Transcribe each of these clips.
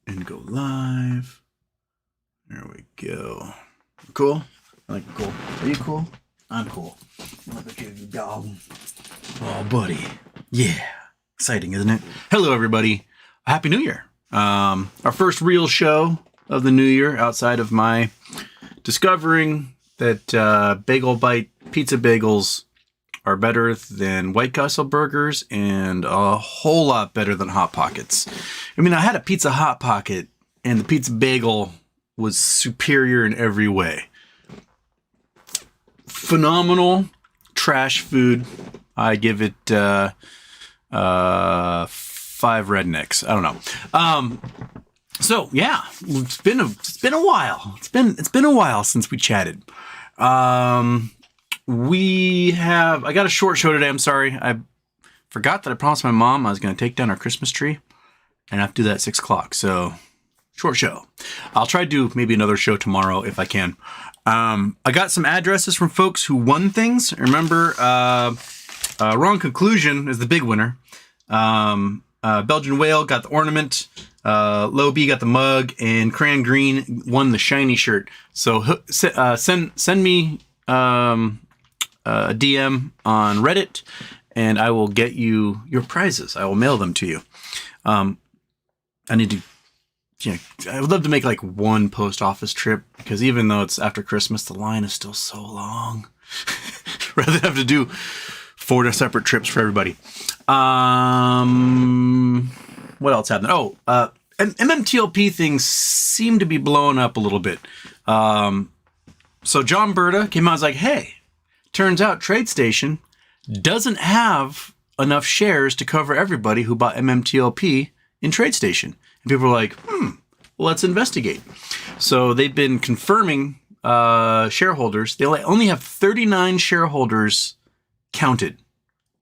and go live. There we go. Cool? I like cool. Are you cool? I'm cool. Look at you, dog. Oh, buddy. Yeah. Exciting, isn't it? Hello, everybody. Happy New Year. Our first real show of the new year outside of my discovering that bagel bite pizza bagels are better than White Castle burgers and a whole lot better than Hot Pockets. I mean, I had a pizza Hot Pocket and the pizza bagel was superior in every way. Phenomenal trash food. I give it 5 rednecks. I don't know. So yeah, it's been a while. It's been a while since we chatted. I got a short show today. I'm sorry. I forgot that I promised my mom I was going to take down our Christmas tree, and I have to do that at 6 o'clock. So short show. I'll try to do maybe another show tomorrow if I can. I got some addresses from folks who won things. Remember, Wrong Conclusion is the big winner. Belgian Whale got the ornament. Low B got the mug, and Cran Green won the shiny shirt. So send me a DM on Reddit, and I will get you your prizes. I will mail them to you. I need to. Yeah, I would love to make like one post office trip, because even though it's after Christmas, the line is still so long. Rather than have to do 4 separate trips for everybody. What else happened? Oh, Mmtlp things seem to be blowing up a little bit. So John Berta came out and was like, hey, turns out TradStation doesn't have enough shares to cover everybody who bought Mmtlp in TradStation. And people were like, well, let's investigate. So they've been confirming shareholders. They only have 39 shareholders counted.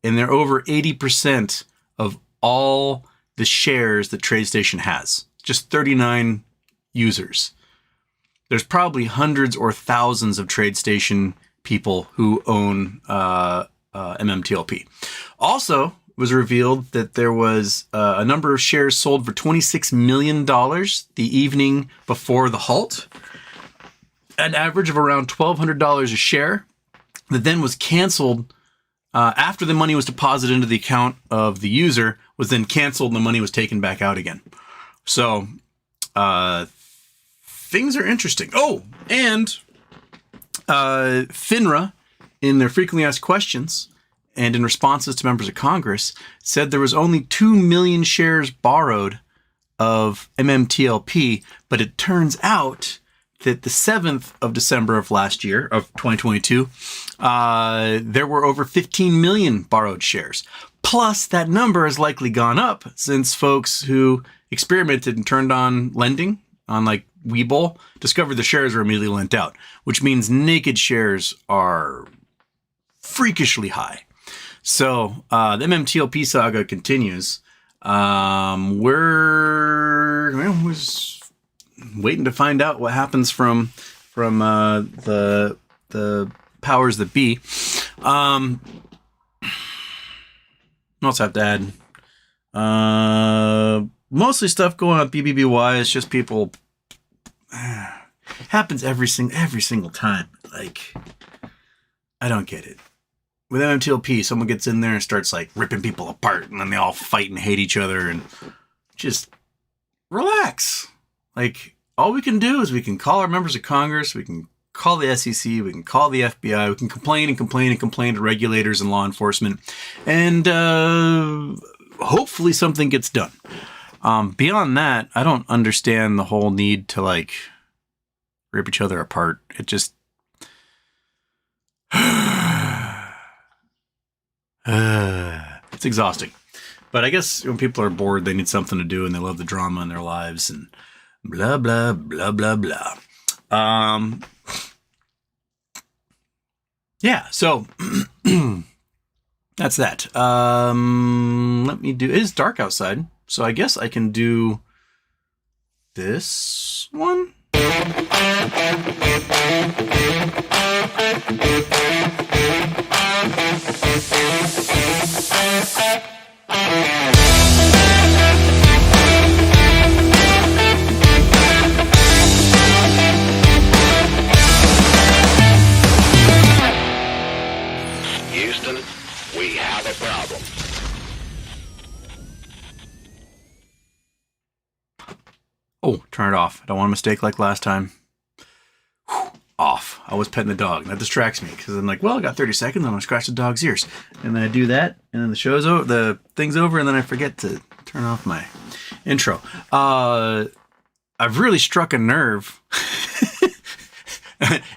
And they're over 80% of all the shares that TradStation has. Just 39 users. There's probably hundreds or thousands of TradStation people who own Mmtlp. Also, it was revealed that there was a number of shares sold for $26 million the evening before the halt. An average of around $1,200 a share that then was canceled after the money was deposited into the account of the user, was then canceled and the money was taken back out again. So things are interesting. Oh, and FINRA, in their frequently asked questions and in responses to members of Congress, said there was only 2 million shares borrowed of Mmtlp, but it turns out that the 7th of December of last year, of 2022, there were over 15 million borrowed shares. Plus, that number has likely gone up since folks who experimented and turned on lending on like Webull discovered the shares were immediately lent out, which means naked shares are freakishly high. So the Mmtlp saga continues. We're waiting to find out what happens from the powers that be. What else I have to add? Mostly stuff going on at BBBY. It's just people. Happens every single time. Like, I don't get it. With Mmtlp, someone gets in there and starts like ripping people apart, and then they all fight and hate each other, and just relax. Like, all we can do is we can call our members of Congress, we can call the SEC, we can call the FBI, we can complain and complain and complain to regulators and law enforcement, and hopefully something gets done. Beyond that, I don't understand the whole need to like rip each other apart. It just it's exhausting. But I guess when people are bored, they need something to do and they love the drama in their lives and blah, blah, blah, blah, blah. Yeah, so that's that. Let me do, it is dark outside, so I guess I can do this one. Oh, turn it off. I don't want a mistake like last time. Whew, off. I was petting the dog. That distracts me because I'm like, well, I got 30 seconds. I'm going to scratch the dog's ears. And then I do that. And then the show's over, the thing's over. And then I forget to turn off my intro. I've really struck a nerve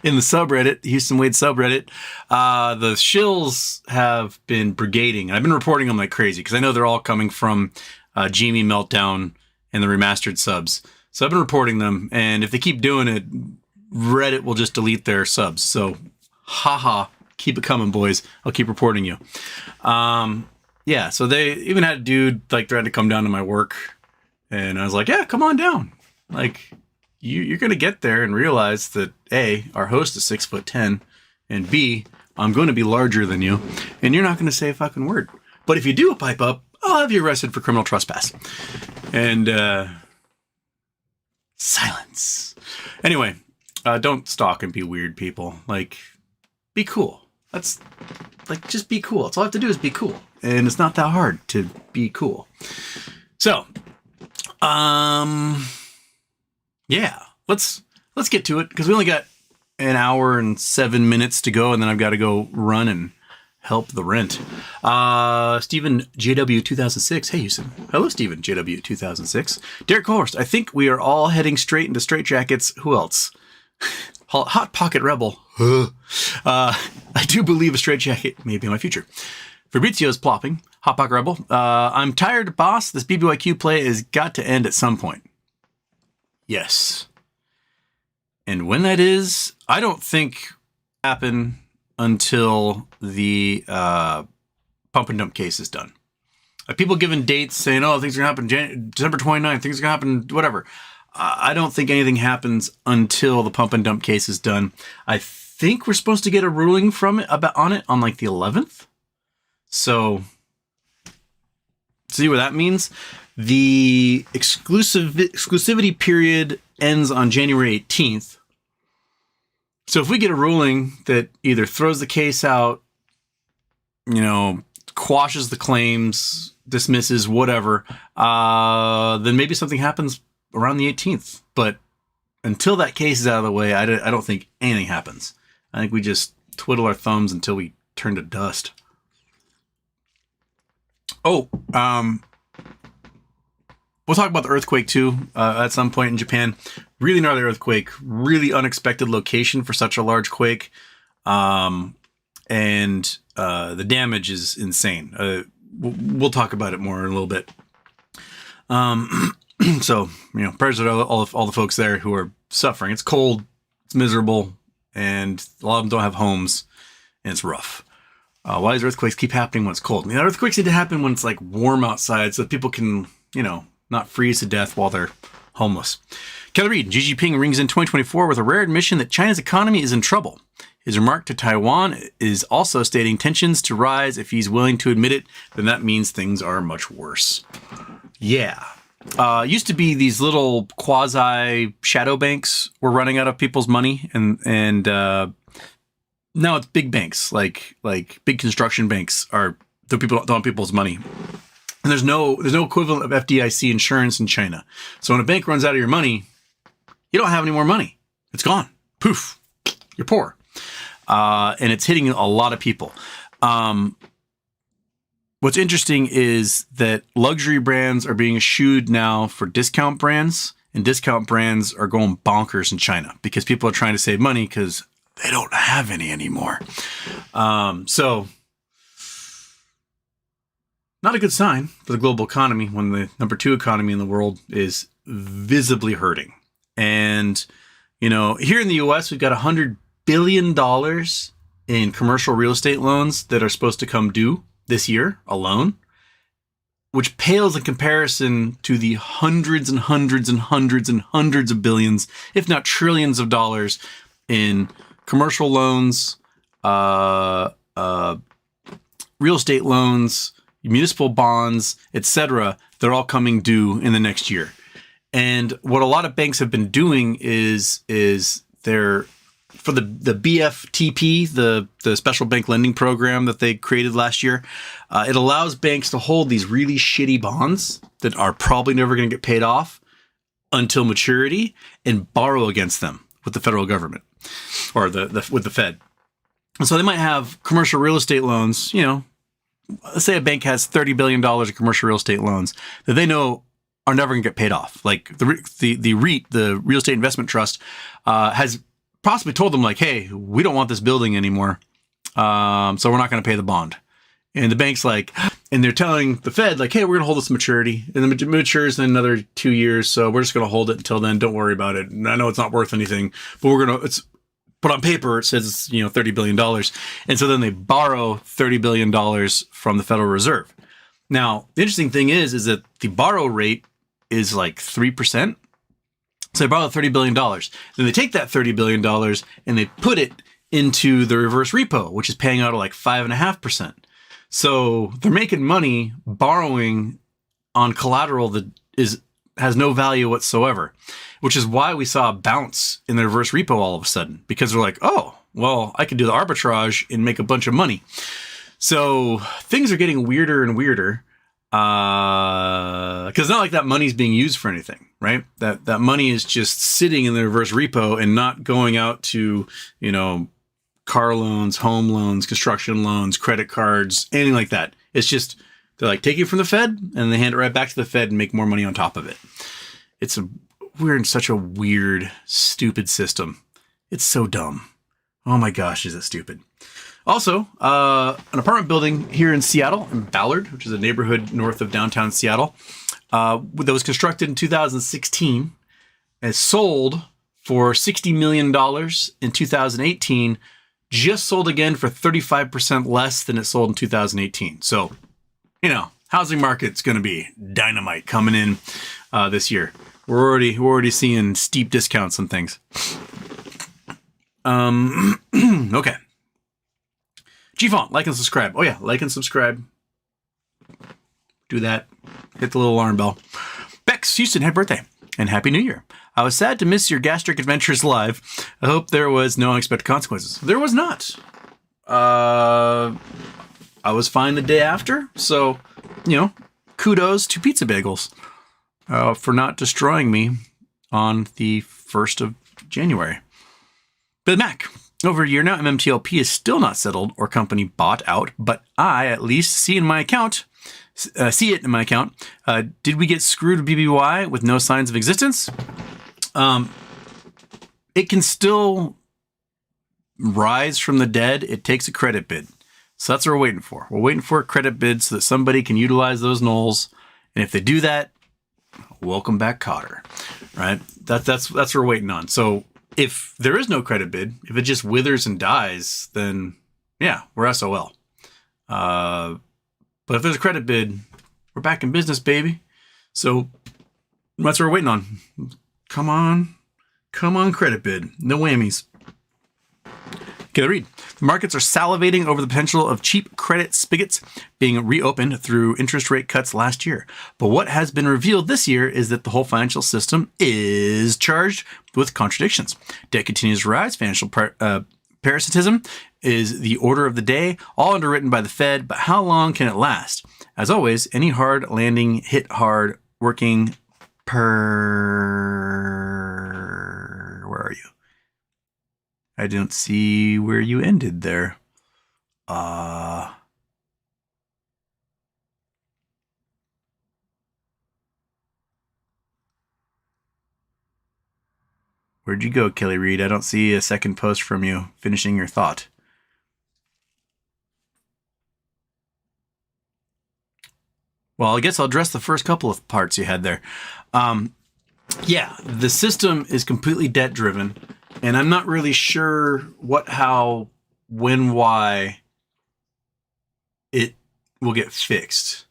in the subreddit, Houston Wade subreddit. The shills have been brigading. I've been reporting them like crazy because I know they're all coming from Gme Meltdown and the remastered subs. So I've been reporting them, and if they keep doing it, Reddit will just delete their subs. So, haha, keep it coming, boys. I'll keep reporting you. Yeah, so they even had a dude like threaten to come down to my work, and I was like, yeah, come on down. Like, you're going to get there and realize that A, our host is 6'10", and B, I'm going to be larger than you, and you're not going to say a fucking word. But if you do pipe up, I'll have you arrested for criminal trespass. And, silence. Anyway, don't stalk and be weird, people. Like, be cool. That's, like, just be cool. That's all I have to do is be cool. And it's not that hard to be cool. So, yeah, let's get to it, because we only got an hour and 7 minutes to go, and then I've got to go run and help the rent. Stephen JW 2006. Hey, Houston. Hello, Stephen JW 2006. Derek Horst. I think we are all heading straight into straitjackets. Who else? Hot Pocket Rebel. I do believe a straitjacket may be my future. Fabrizio's plopping. Hot Pocket Rebel. I'm tired, boss. This BBYQ play has got to end at some point. Yes. And when that is, I don't think happen until the pump and dump case is done. People giving dates saying, oh, things are going to happen December 29th, things are going to happen, whatever. I don't think anything happens until the pump and dump case is done. I think we're supposed to get a ruling from it on like the 11th. So, see what that means? The exclusivity period ends on January 18th. So if we get a ruling that either throws the case out, quashes the claims, dismisses, whatever, then maybe something happens around the 18th. But until that case is out of the way, I don't think anything happens. I think we just twiddle our thumbs until we turn to dust. Oh, we'll talk about the earthquake too at some point in Japan. Really gnarly earthquake, really unexpected location for such a large quake. And the damage is insane. We'll talk about it more in a little bit. So, prayers to all the folks there who are suffering. It's cold, it's miserable, and a lot of them don't have homes, and it's rough. Why does earthquakes keep happening when it's cold? Earthquakes need to happen when it's like warm outside so that people can, not freeze to death while they're homeless. Kelly Reed, Xi Jinping rings in 2024 with a rare admission that China's economy is in trouble. His remark to Taiwan is also stating tensions to rise. If he's willing to admit it, then that means things are much worse. Yeah. Used to be these little quasi shadow banks were running out of people's money, and now it's big banks, like big construction banks are the people don't want people's money. And there's no equivalent of FDIC insurance in China. So when a bank runs out of your money, you don't have any more money. It's gone. Poof. You're poor. And it's hitting a lot of people. What's interesting is that luxury brands are being eschewed now for discount brands, and discount brands are going bonkers in China because people are trying to save money because they don't have any anymore. So not a good sign for the global economy when the number 2 economy in the world is visibly hurting. And, here in the US, we've got $100 billion in commercial real estate loans that are supposed to come due this year alone, which pales in comparison to the hundreds and hundreds and hundreds and hundreds of billions, if not trillions of dollars in commercial loans, real estate loans, municipal bonds, etc. They're all coming due in the next year. And what a lot of banks have been doing is they're for the BFTP, the special bank lending program that they created last year. It allows banks to hold these really shitty bonds that are probably never going to get paid off until maturity and borrow against them with the federal government or with the Fed. And so they might have commercial real estate loans, let's say a bank has $30 billion of commercial real estate loans that they know are never going to get paid off. Like the REIT, the Real Estate Investment Trust, has possibly told them like, hey, we don't want this building anymore. So we're not going to pay the bond. And the bank's like, and they're telling the Fed like, hey, we're going to hold this to maturity. And it matures in another 2 years. So we're just going to hold it until then. Don't worry about it. And I know it's not worth anything, but but on paper, it says it's, $30 billion. And so then they borrow $30 billion from the Federal Reserve. Now, the interesting thing is that the borrow rate is like 3%. So they borrow $30 billion. Then they take that $30 billion and they put it into the reverse repo, which is paying out at like 5.5%. So they're making money borrowing on collateral that has no value whatsoever, which is why we saw a bounce in the reverse repo all of a sudden, because they're like, oh, well, I can do the arbitrage and make a bunch of money. So things are getting weirder and weirder because it's not like that money's being used for anything, right? That money is just sitting in the reverse repo and not going out to, car loans, home loans, construction loans, credit cards, anything like that. It's just, they're like, take it from the Fed and they hand it right back to the Fed and make more money on top of it. We're in such a weird, stupid system. It's so dumb. Oh my gosh, is it stupid. Also, an apartment building here in Seattle, in Ballard, which is a neighborhood north of downtown Seattle, that was constructed in 2016 and sold for $60 million in 2018, just sold again for 35% less than it sold in 2018. So, housing market's going to be dynamite coming in this year. We're already seeing steep discounts on things. Okay. Gfont, like and subscribe. Oh yeah, like and subscribe. Do that. Hit the little alarm bell. Bex Houston, happy birthday and happy New Year. I was sad to miss your gastric adventures live. I hope there was no unexpected consequences. There was not. I was fine the day after, so kudos to Pizza Bagels for not destroying me on the 1st of January. Billy Mac. Over a year now, Mmtlp is still not settled or company bought out, but I at least see it in my account. Did we get screwed with BBY with no signs of existence? It can still rise from the dead. It takes a credit bid. So that's what we're waiting for. We're waiting for a credit bid so that somebody can utilize those nulls. And if they do that, welcome back, Cotter. Right? That's what we're waiting on. So if there is no credit bid, if it just withers and dies, then yeah, we're SOL. But if there's a credit bid, we're back in business, baby. So that's what we're waiting on. Come on, credit bid. No whammies. Okay, the read. The markets are salivating over the potential of cheap credit spigots being reopened through interest rate cuts last year. But what has been revealed this year is that the whole financial system is charged with contradictions. Debt continues to rise. Financial parasitism is the order of the day, all underwritten by the Fed. But how long can it last? As always, any hard landing hit hard working Where are you? I don't see where you ended there. Where'd you go, Kelly Reed? I don't see a second post from you finishing your thought. Well, I guess I'll address the first couple of parts you had there. Yeah, the system is completely debt-driven, and I'm not really sure what, how, when, why it will get fixed.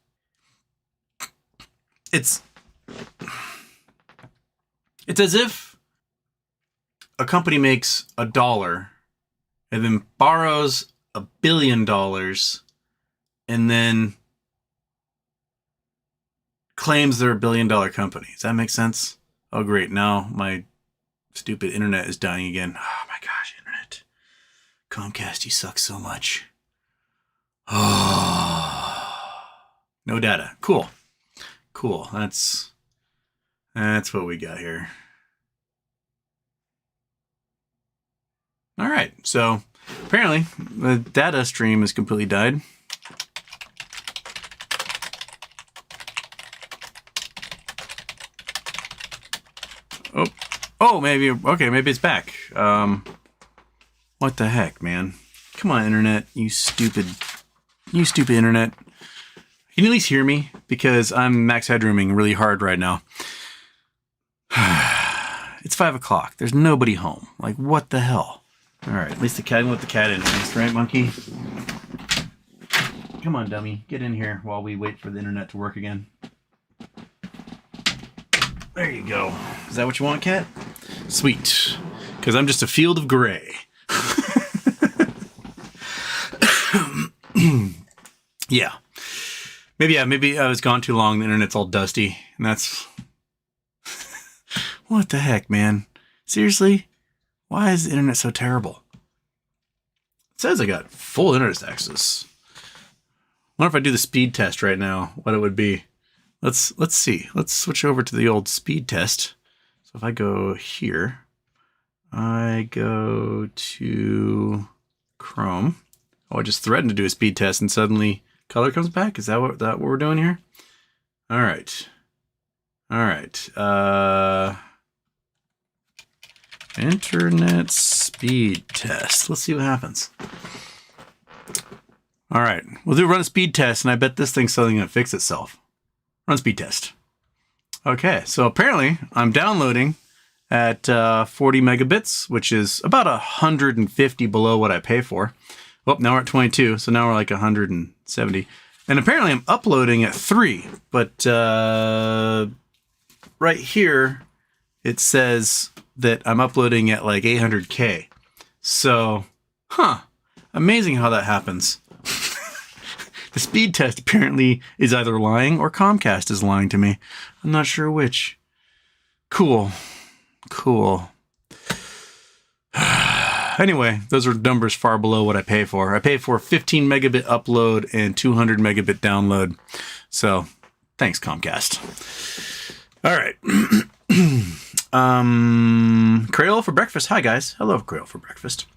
It's as if a company makes $1 and then borrows $1 billion and then claims they're $1 billion company. Does that make sense? Oh, great. Now my stupid internet is dying again. Oh my gosh, internet. Comcast, you suck so much. Oh, no data. Cool. That's That's what we got here. All right, so apparently the data stream has completely died. Oh, maybe, okay, maybe it's back. What the heck, man? Come on, internet, you stupid internet. Can you at least hear me? Because I'm max headrooming really hard right now. It's 5 o'clock. There's nobody home. Like, what the hell? All right, at least the cat let the cat in, right, monkey? Come on, dummy. Get in here while we wait for the internet to work again. There you go. Is that what you want, cat? Sweet. Because I'm just a field of gray. Yeah. Maybe I was gone too long. The internet's all dusty. And that's... What the heck, man? Seriously? Why is the internet so terrible? It says I got full internet access. I wonder if I do the speed test right now, what it would be. Let's see. Let's switch over to the old speed test. So if I go here, I go to Chrome. Oh, I just threatened to do a speed test and suddenly color comes back. Is that what we're doing here? All right. Internet speed test. Let's see what happens. All right. We'll run a speed test, and I bet this thing's suddenly going to fix itself. Run speed test. Okay, so apparently I'm downloading at 40 megabits, which is about 150 below what I pay for. Well, now we're at 22, so now we're like 170. And apparently I'm uploading at 3, but right here it says that I'm uploading at like 800K. So, amazing how that happens. The speed test apparently is either lying or Comcast is lying to me. I'm not sure which. Cool. Anyway, those are numbers far below what I pay for. I pay for 15 megabit upload and 200 megabit download. So, thanks, Comcast. All right. Crayola for breakfast. Hi, guys. Hello, Crayola for breakfast.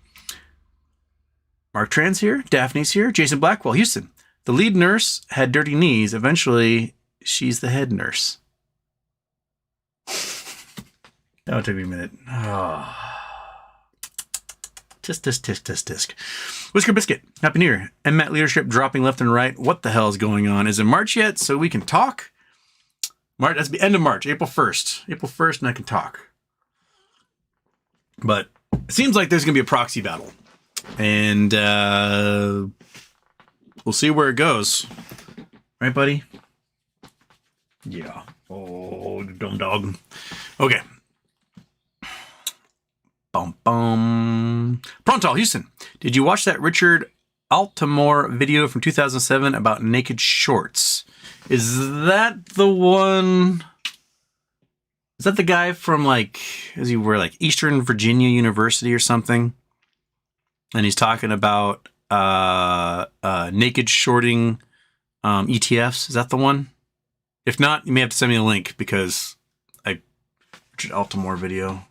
Mark Trans here. Daphne's here. Jason Blackwell, Houston. The lead nurse had dirty knees. Eventually, she's the head nurse. That would take me a minute. Oh. Tisk. Whisker Biscuit. Happy New Year. MMAT leadership dropping left and right. What the hell is going on? Is it March yet so we can talk? March. That's the end of March. April 1st. April 1st and I can talk. But it seems like there's going to be a proxy battle. And we'll see where it goes. Right, buddy? Yeah. Oh, dumb dog. Okay. Pronto, Houston. Did you watch that Richard Altamore video from 2007 about naked shorts? Is that the one? Is that the guy from does he wear Eastern Virginia University or something? And he's talking about naked shorting ETFs. Is that the one? If not, you may have to send me a link because Richard Altamore video.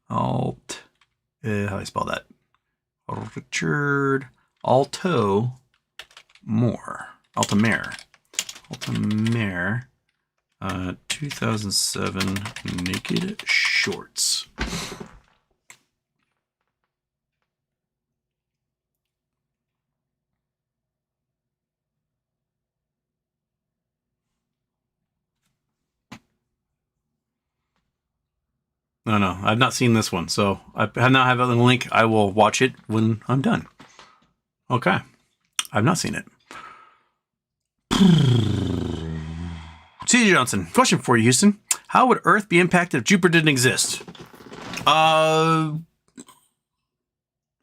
How do I spell that? Richard Altamore. Altamare. 2007 naked shorts. No, I've not seen this one, so I now have a link. I will watch it when I'm done. Okay, I've not seen it. C.J. Johnson, question for you, Houston. How would Earth be impacted if Jupiter didn't exist? I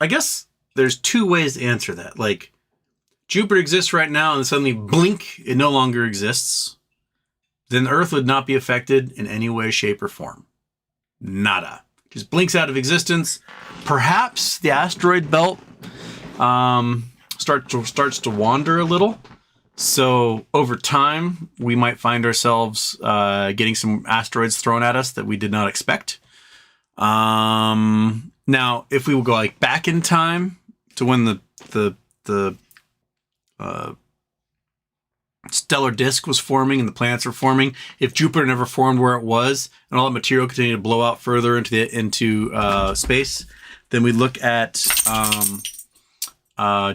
guess there's two ways to answer that. Jupiter exists right now and suddenly blink, it no longer exists. Then Earth would not be affected in any way, shape, or form. Nada. Just blinks out of existence. Perhaps the asteroid belt starts to wander a little. So over time, we might find ourselves getting some asteroids thrown at us that we did not expect. Now, if we will go like back in time to when the stellar disk was forming and the planets were forming, if Jupiter never formed where it was and all that material continued to blow out further into space, then we look at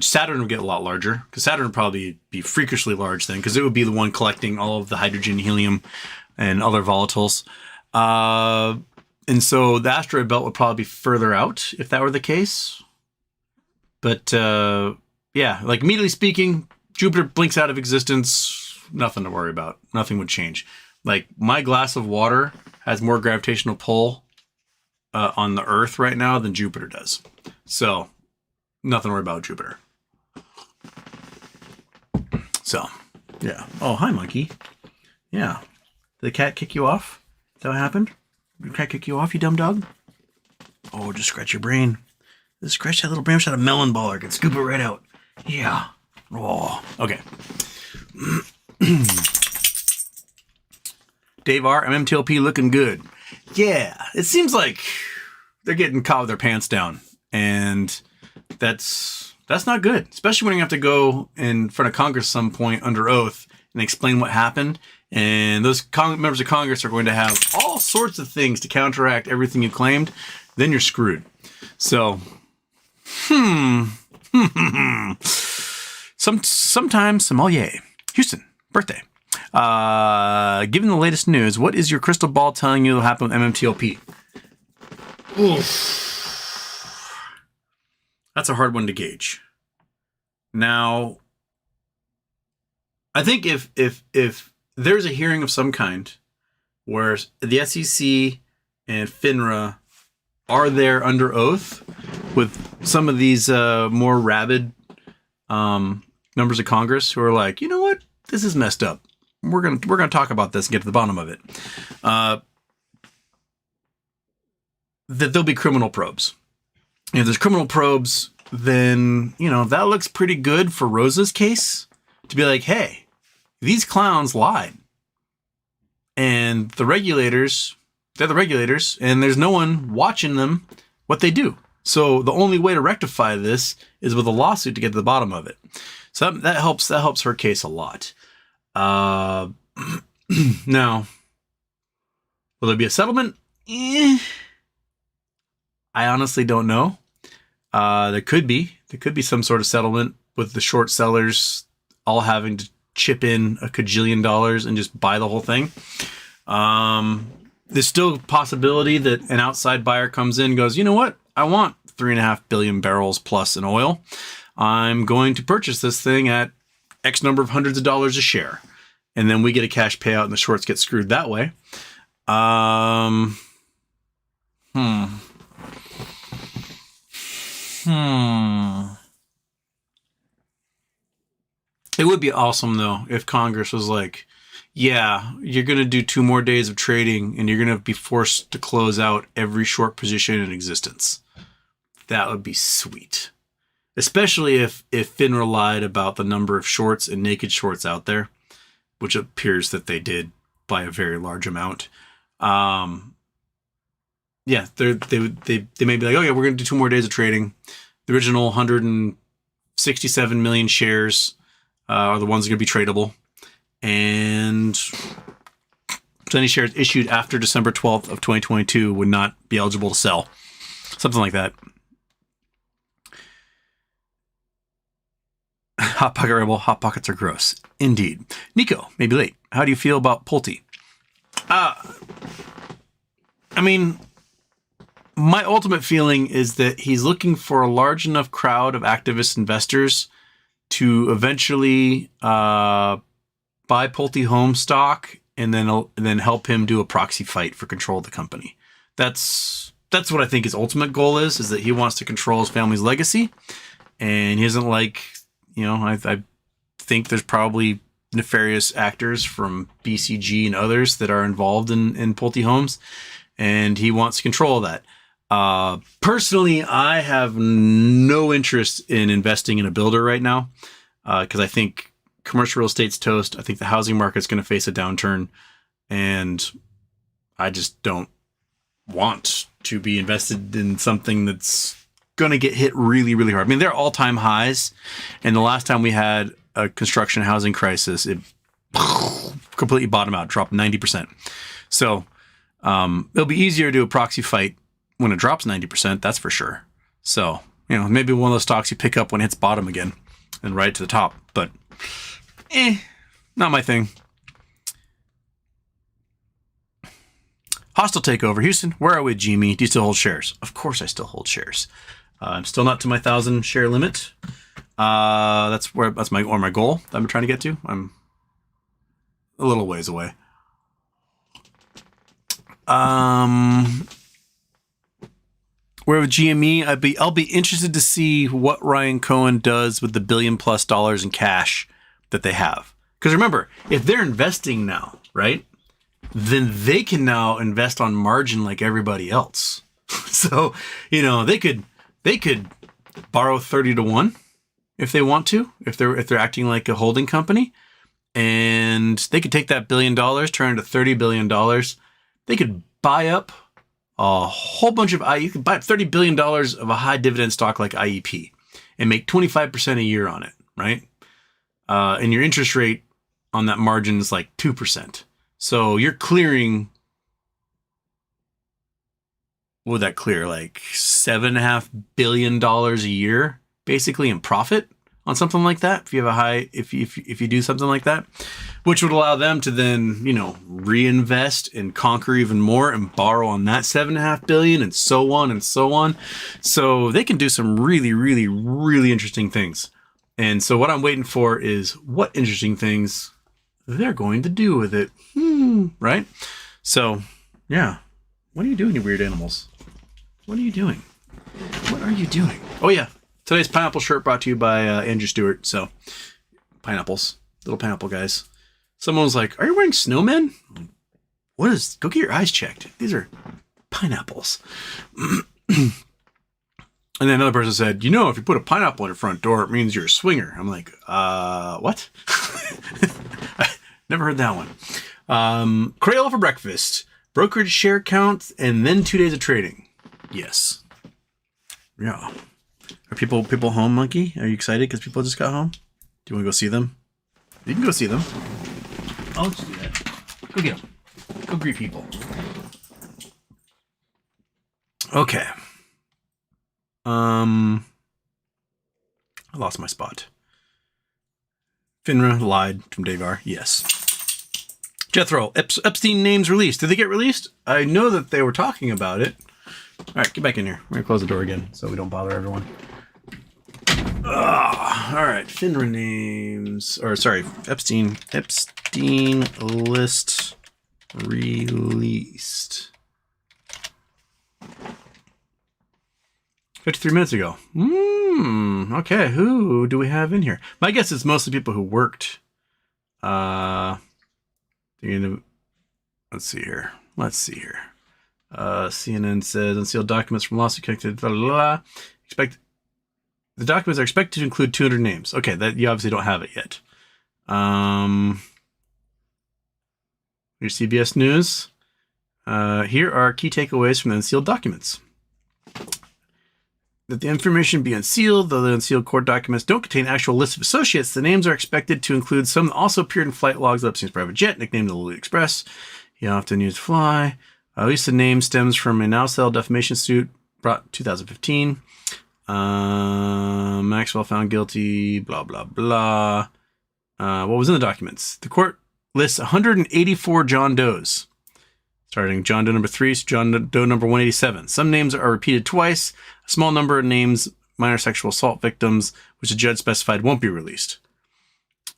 Saturn would get a lot larger, because Saturn would probably be freakishly large then, because it would be the one collecting all of the hydrogen, helium, and other volatiles. And so the asteroid belt would probably be further out if that were the case. But yeah, like immediately speaking, Jupiter blinks out of existence. Nothing to worry about. Nothing would change. Like my glass of water has more gravitational pull on the Earth right now than Jupiter does. So nothing to worry about Jupiter. So yeah. Oh, hi, monkey. Yeah. Did the cat kick you off? Is that what happened? Did the cat kick you off, you dumb dog? Oh, just scratch your brain. Just scratch that little branch out of melon baller. I can scoop it right out. Yeah. Oh, okay. Dave R, Mmtlp looking good. Yeah, it seems like they're getting caught with their pants down, and that's not good, especially when you have to go in front of Congress some point under oath and explain what happened. And those members of Congress are going to have all sorts of things to counteract everything you claimed. Then you're screwed. So, sometimes sommelier. Houston, birthday. Given the latest news, what is your crystal ball telling you will happen with MMTLP? Oof. That's a hard one to gauge. Now, I think if there's a hearing of some kind where the SEC and FINRA are there under oath with some of these more rabid members of Congress who are like, you know what, this is messed up. We're gonna talk about this and get to the bottom of it. That there'll be criminal probes. If there's criminal probes, then that looks pretty good for Rosa's case to be like, hey, these clowns lied, and they're the regulators, and there's no one watching them what they do. So the only way to rectify this is with a lawsuit to get to the bottom of it. So that helps her case a lot. Now, will there be a settlement? I honestly don't know. There could be some sort of settlement with the short sellers all having to chip in $1 kajillion and just buy the whole thing. There's still a possibility that an outside buyer comes in and goes, you know what? I want 3.5 billion barrels plus in oil. I'm going to purchase this thing at X number of hundreds of dollars a share. And then we get a cash payout and the shorts get screwed that way. It would be awesome, though, if Congress was like, yeah, you're going to do 2 more days of trading and you're going to be forced to close out every short position in existence. That would be sweet. Especially if FINRA lied about the number of shorts and naked shorts out there, which appears that they did by a very large amount. Yeah, they may be like, oh yeah, we're going to do 2 more days of trading. The original 167 million shares are the ones that are going to be tradable. And so any shares issued after December 12th of 2022 would not be eligible to sell. Something like that. Hot Pocket Rebel, Hot Pockets are gross. Indeed. Nico, maybe late. How do you feel about Pulte? I mean, my ultimate feeling is that he's looking for a large enough crowd of activist investors to eventually buy Pulte home stock and then help him do a proxy fight for control of the company. That's what I think his ultimate goal is that he wants to control his family's legacy, and he doesn't like, I think there's probably nefarious actors from BCG and others that are involved in Pulte Homes, and he wants control of that. Personally, I have no interest in investing in a builder right now, because I think commercial real estate's toast. I think the housing market's going to face a downturn, and I just don't want to be invested in something that's going to get hit really, really hard. I mean, they're all-time highs, and the last time we had a construction housing crisis, it completely bottomed out, dropped 90%. So it'll be easier to do a proxy fight when it drops 90%, that's for sure. So, maybe one of those stocks you pick up when it hits bottom again and right to the top. But, not my thing. Hostile takeover. Houston, where are we, Gme? Do you still hold shares? Of course I still hold shares. I'm still not to my 1,000 share limit. That's my goal that I'm trying to get to. I'm a little ways away. Where with GME, I'll be interested to see what Ryan Cohen does with the $1 billion+ in cash that they have. Because remember, if they're investing now, right, then they can now invest on margin like everybody else. So, they could borrow 30-1 if they want to, if they're acting like a holding company, and they could take that $1 billion, turn it to $30 billion. They could buy up a whole bunch of you could buy up $30 billion of a high dividend stock like IEP and make 25% a year on it, right? And your interest rate on that margin is like 2%. So you're clearing, what would that clear? Like $7.5 billion a year, basically, in profit on something like that. If you have if you do something like that, which would allow them to then, reinvest and conquer even more and borrow on that $7.5 billion and so on and so on. So they can do some really, really, really interesting things. And so what I'm waiting for is what interesting things they're going to do with it. Right? So, yeah. What are you doing, you weird animals? What are you doing? What are you doing? Oh, yeah. Today's pineapple shirt brought to you by Andrew Stewart. So, pineapples. Little pineapple guys. Someone was like, are you wearing snowmen? Go get your eyes checked. These are pineapples. And then another person said, if you put a pineapple in your front door, it means you're a swinger. I'm like, what? Never heard that one. Crayola for breakfast. Brokerage share count, and then 2 days of trading. Yes. Yeah. Are people home, Monkey? Are you excited because people just got home? Do you want to go see them? You can go see them. I'll let you do that. Go get them. Go greet people. Okay. I lost my spot. FINRA lied from Davar. Yes. Jethro, Epstein names released. Did they get released? I know that they were talking about it. All right, get back in here. We're going to close the door again so we don't bother everyone. All right, FINRA names. Epstein list released. 53 minutes ago. Okay, who do we have in here? My guess is mostly people who worked. Let's see here. CNN says unsealed documents from lawsuit connected. Blah, blah, blah. The documents are expected to include 200 names. Okay, that you obviously don't have it yet. Your CBS News. Here are key takeaways from the unsealed documents. That the information be unsealed, though the unsealed court documents don't contain actual lists of associates. The names are expected to include some that also appeared in flight logs of Epstein's private jet, nicknamed the Lily Express. He often used to fly. At least the name stems from a now settled defamation suit brought 2015. Maxwell found guilty, blah, blah, blah. What was in the documents? The court lists 184 John Does, starting John Doe number 3 to John Doe number 187. Some names are repeated twice. A small number of names, minor sexual assault victims, which the judge specified won't be released.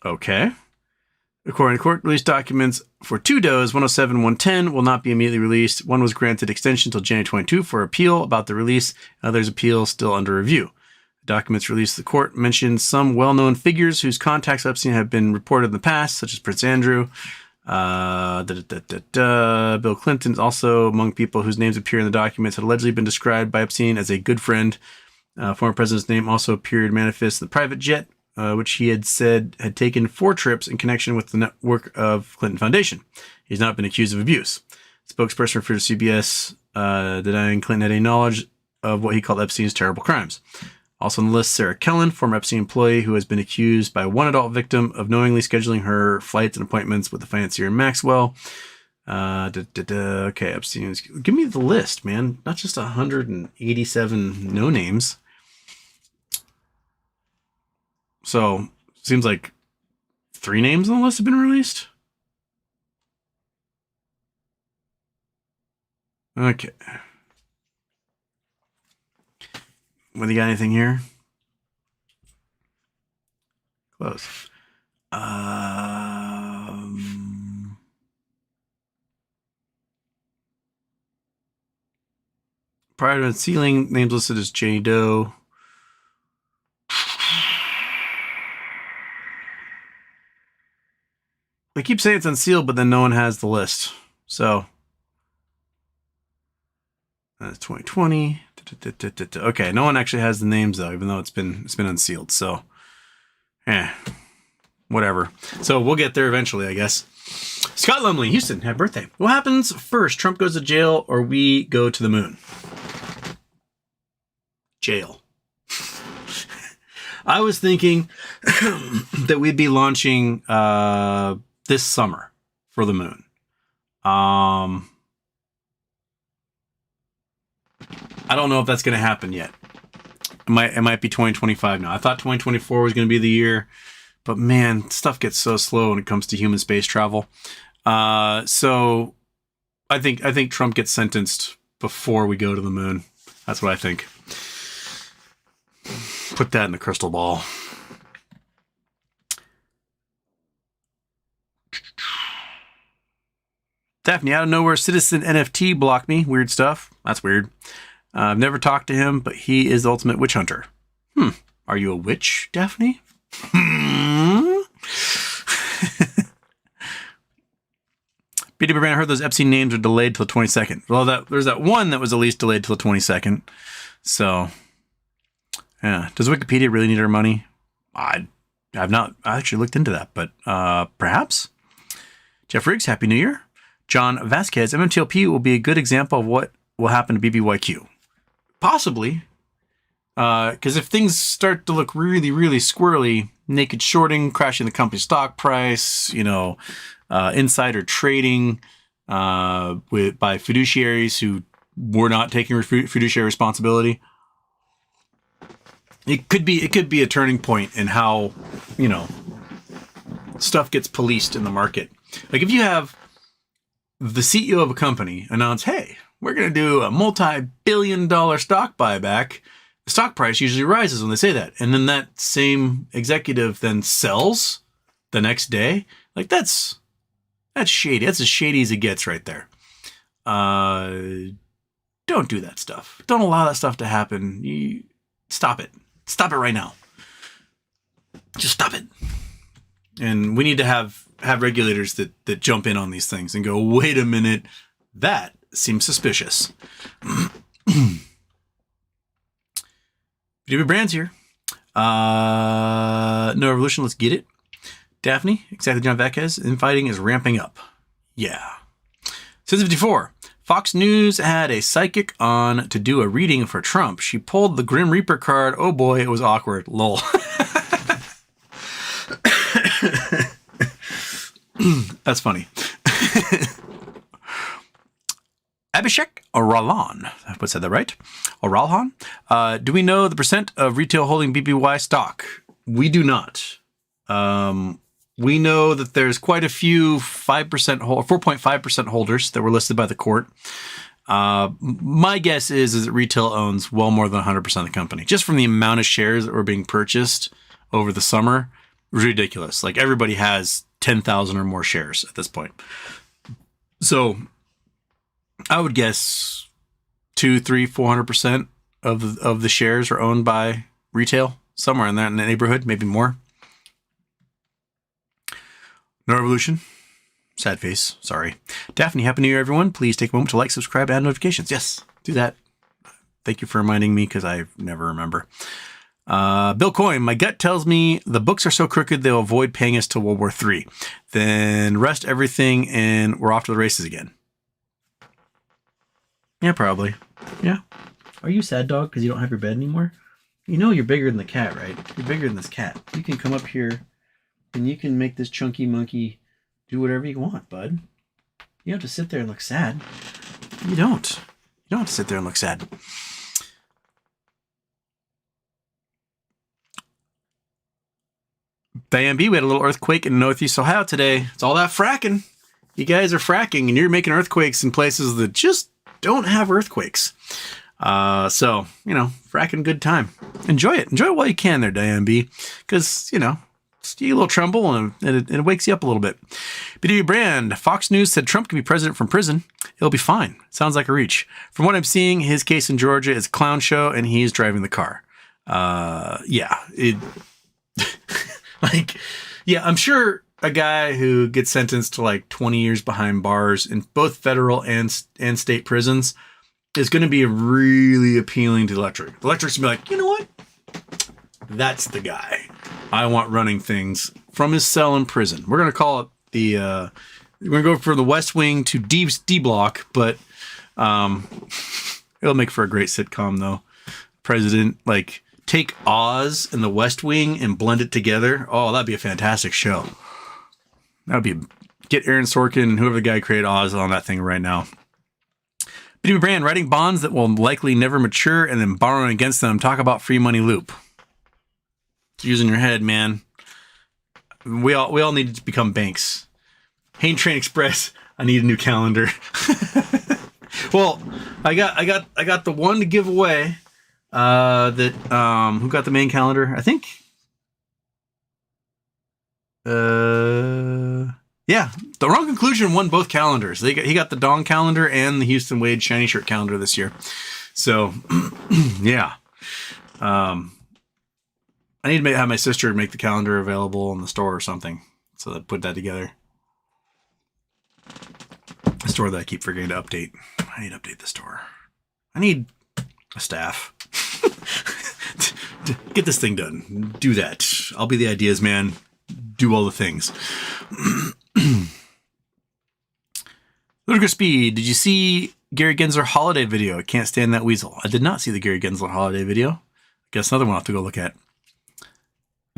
Okay. According to court release documents, for 2 Does, 107 and 110, will not be immediately released. One was granted extension until January 22 for appeal about the release. Others' appeal still under review. The documents released to the court mentioned some well-known figures whose contacts with Epstein have been reported in the past, such as Prince Andrew. Bill Clinton is also among people whose names appear in the documents, had allegedly been described by Epstein as a good friend. Former president's name also appeared manifest in the private jet which he had said had taken 4 trips in connection with the network of Clinton Foundation. He's not been accused of abuse. Spokesperson for CBS denying Clinton had any knowledge of what he called Epstein's terrible crimes. Also on the list, Sarah Kellen, former Epstein employee who has been accused by one adult victim of knowingly scheduling her flights and appointments with the financier Maxwell. Okay, Epstein's. Give me the list, man. Not just 187 no names. So, seems like 3 names on the list have been released. Okay. Whether you got anything here? Close. Prior to unsealing, names listed as Jane Doe. They keep saying it's unsealed, but then no one has the list. So that's 2020. Okay, no one actually has the names though, even though it's been unsealed. So, whatever. So we'll get there eventually, I guess. Scott Lumley, Houston, happy birthday. What happens first? Trump goes to jail or we go to the moon? Jail. I was thinking that we'd be launching this summer for the moon. I don't know if that's going to happen yet. It might be 2025 now. I thought 2024 was going to be the year, but man, stuff gets so slow when it comes to human space travel. So I think Trump gets sentenced before we go to the moon. That's what I think. Put that in the crystal ball. Daphne, out of nowhere, Citizen NFT blocked me. Weird stuff. That's weird. I've never talked to him, but he is the ultimate witch hunter. Are you a witch, Daphne? BBBYQ, I heard those Epstein names are delayed till the 22nd. Well, there's that one that was at least delayed till the 22nd. So, yeah. Does Wikipedia really need our money? I've not actually looked into that, but perhaps. Jeff Riggs, Happy New Year. John Vasquez, Mmtlp will be a good example of what will happen to BBYQ. Possibly. Because if things start to look really, really squirrely, naked shorting, crashing the company's stock price, insider trading by fiduciaries who were not taking fiduciary responsibility, it could be a turning point in how, stuff gets policed in the market. Like if you have the CEO of a company announce, hey, we're going to do a multi-billion-dollar stock buyback, the stock price usually rises when they say that. And then that same executive then sells the next day. Like that's shady. That's as shady as it gets right there. Don't do that stuff. Don't allow that stuff to happen. Stop it. Stop it right now. Just stop it. And we need to have regulators that jump in on these things and go, wait a minute, that seems suspicious. BB Brands here. No revolution, let's get it. Daphne, exactly, John Vasquez. Infighting is ramping up. Yeah. Since 54, Fox News had a psychic on to do a reading for Trump. She pulled the Grim Reaper card. Oh boy, it was awkward. Lol. That's funny. Abhishek Oralan, I said that right? Oralhan? Do we know the percent of retail holding BBY stock? We do not. We know that there's quite a few 4.5% holders that were listed by the court. My guess is that retail owns well more than 100% of the company. Just from the amount of shares that were being purchased over the summer, ridiculous. Like everybody has 10,000 or more shares at this point. So I would guess 200, 300, 400% of the shares are owned by retail, somewhere in that neighborhood, maybe more. No revolution. Sad face. Sorry. Daphne, Happy New Year, everyone. Please take a moment to like, subscribe, and notifications. Yes, do that. Thank you for reminding me because I never remember. Bill Coyne, my gut tells me the books are so crooked they'll avoid paying us till World War III. Then rest everything and we're off to the races again. Yeah, probably. Yeah. Are you sad, dog, because you don't have your bed anymore? You know you're bigger than the cat, right? You're bigger than this cat. You can come up here and you can make this chunky monkey do whatever you want, bud. You don't have to sit there and look sad. You don't. You don't have to sit there and look sad. Bby, we had a little earthquake in Northeast Ohio today. It's all that fracking. You guys are fracking and you're making earthquakes in places that just don't have earthquakes. So, you know, fracking good time. Enjoy it. Enjoy it while you can there, Diane B. Because, you know, you get a little tremble and it wakes you up a little bit. BW Brand, Fox News said Trump can be president from prison. It'll be fine. Sounds like a reach. From what I'm seeing, his case in Georgia is a clown show and he's driving the car. Yeah. I'm sure a guy who gets sentenced to like 20 years behind bars in both federal and state prisons is going to be really appealing to the electorate. The electorate's going to be like, you know what? That's the guy I want running things from his cell in prison. We're going to call it we're going to go for the West Wing to D Block, but it'll make for a great sitcom though. President, like, take Oz and the West Wing and blend it together. Oh, that'd be a fantastic show. That'd be, get Aaron Sorkin and whoever the guy created Oz on that thing right now. BB Brand, writing bonds that will likely never mature and then borrowing against them. Talk about free money loop. It's using your head, man. We all need to become banks. Hain Train Express, I need a new calendar. Well, I got the one to give away. Who got the main calendar? I think. Yeah, the Wrong Conclusion won both calendars. He got the Dawn calendar and the Houston Wade shiny shirt calendar this year. So, yeah. I need to have my sister make the calendar available in the store or something. So that put that together. A store that I keep forgetting to update. I need to update the store. I need a staff. Get this thing done. Do that. I'll be the ideas man. Do all the things. Ludicrous Speed, did you see Gary Gensler holiday video? I can't stand that weasel. I did not see the Gary Gensler holiday video. I guess another one I'll have to go look at.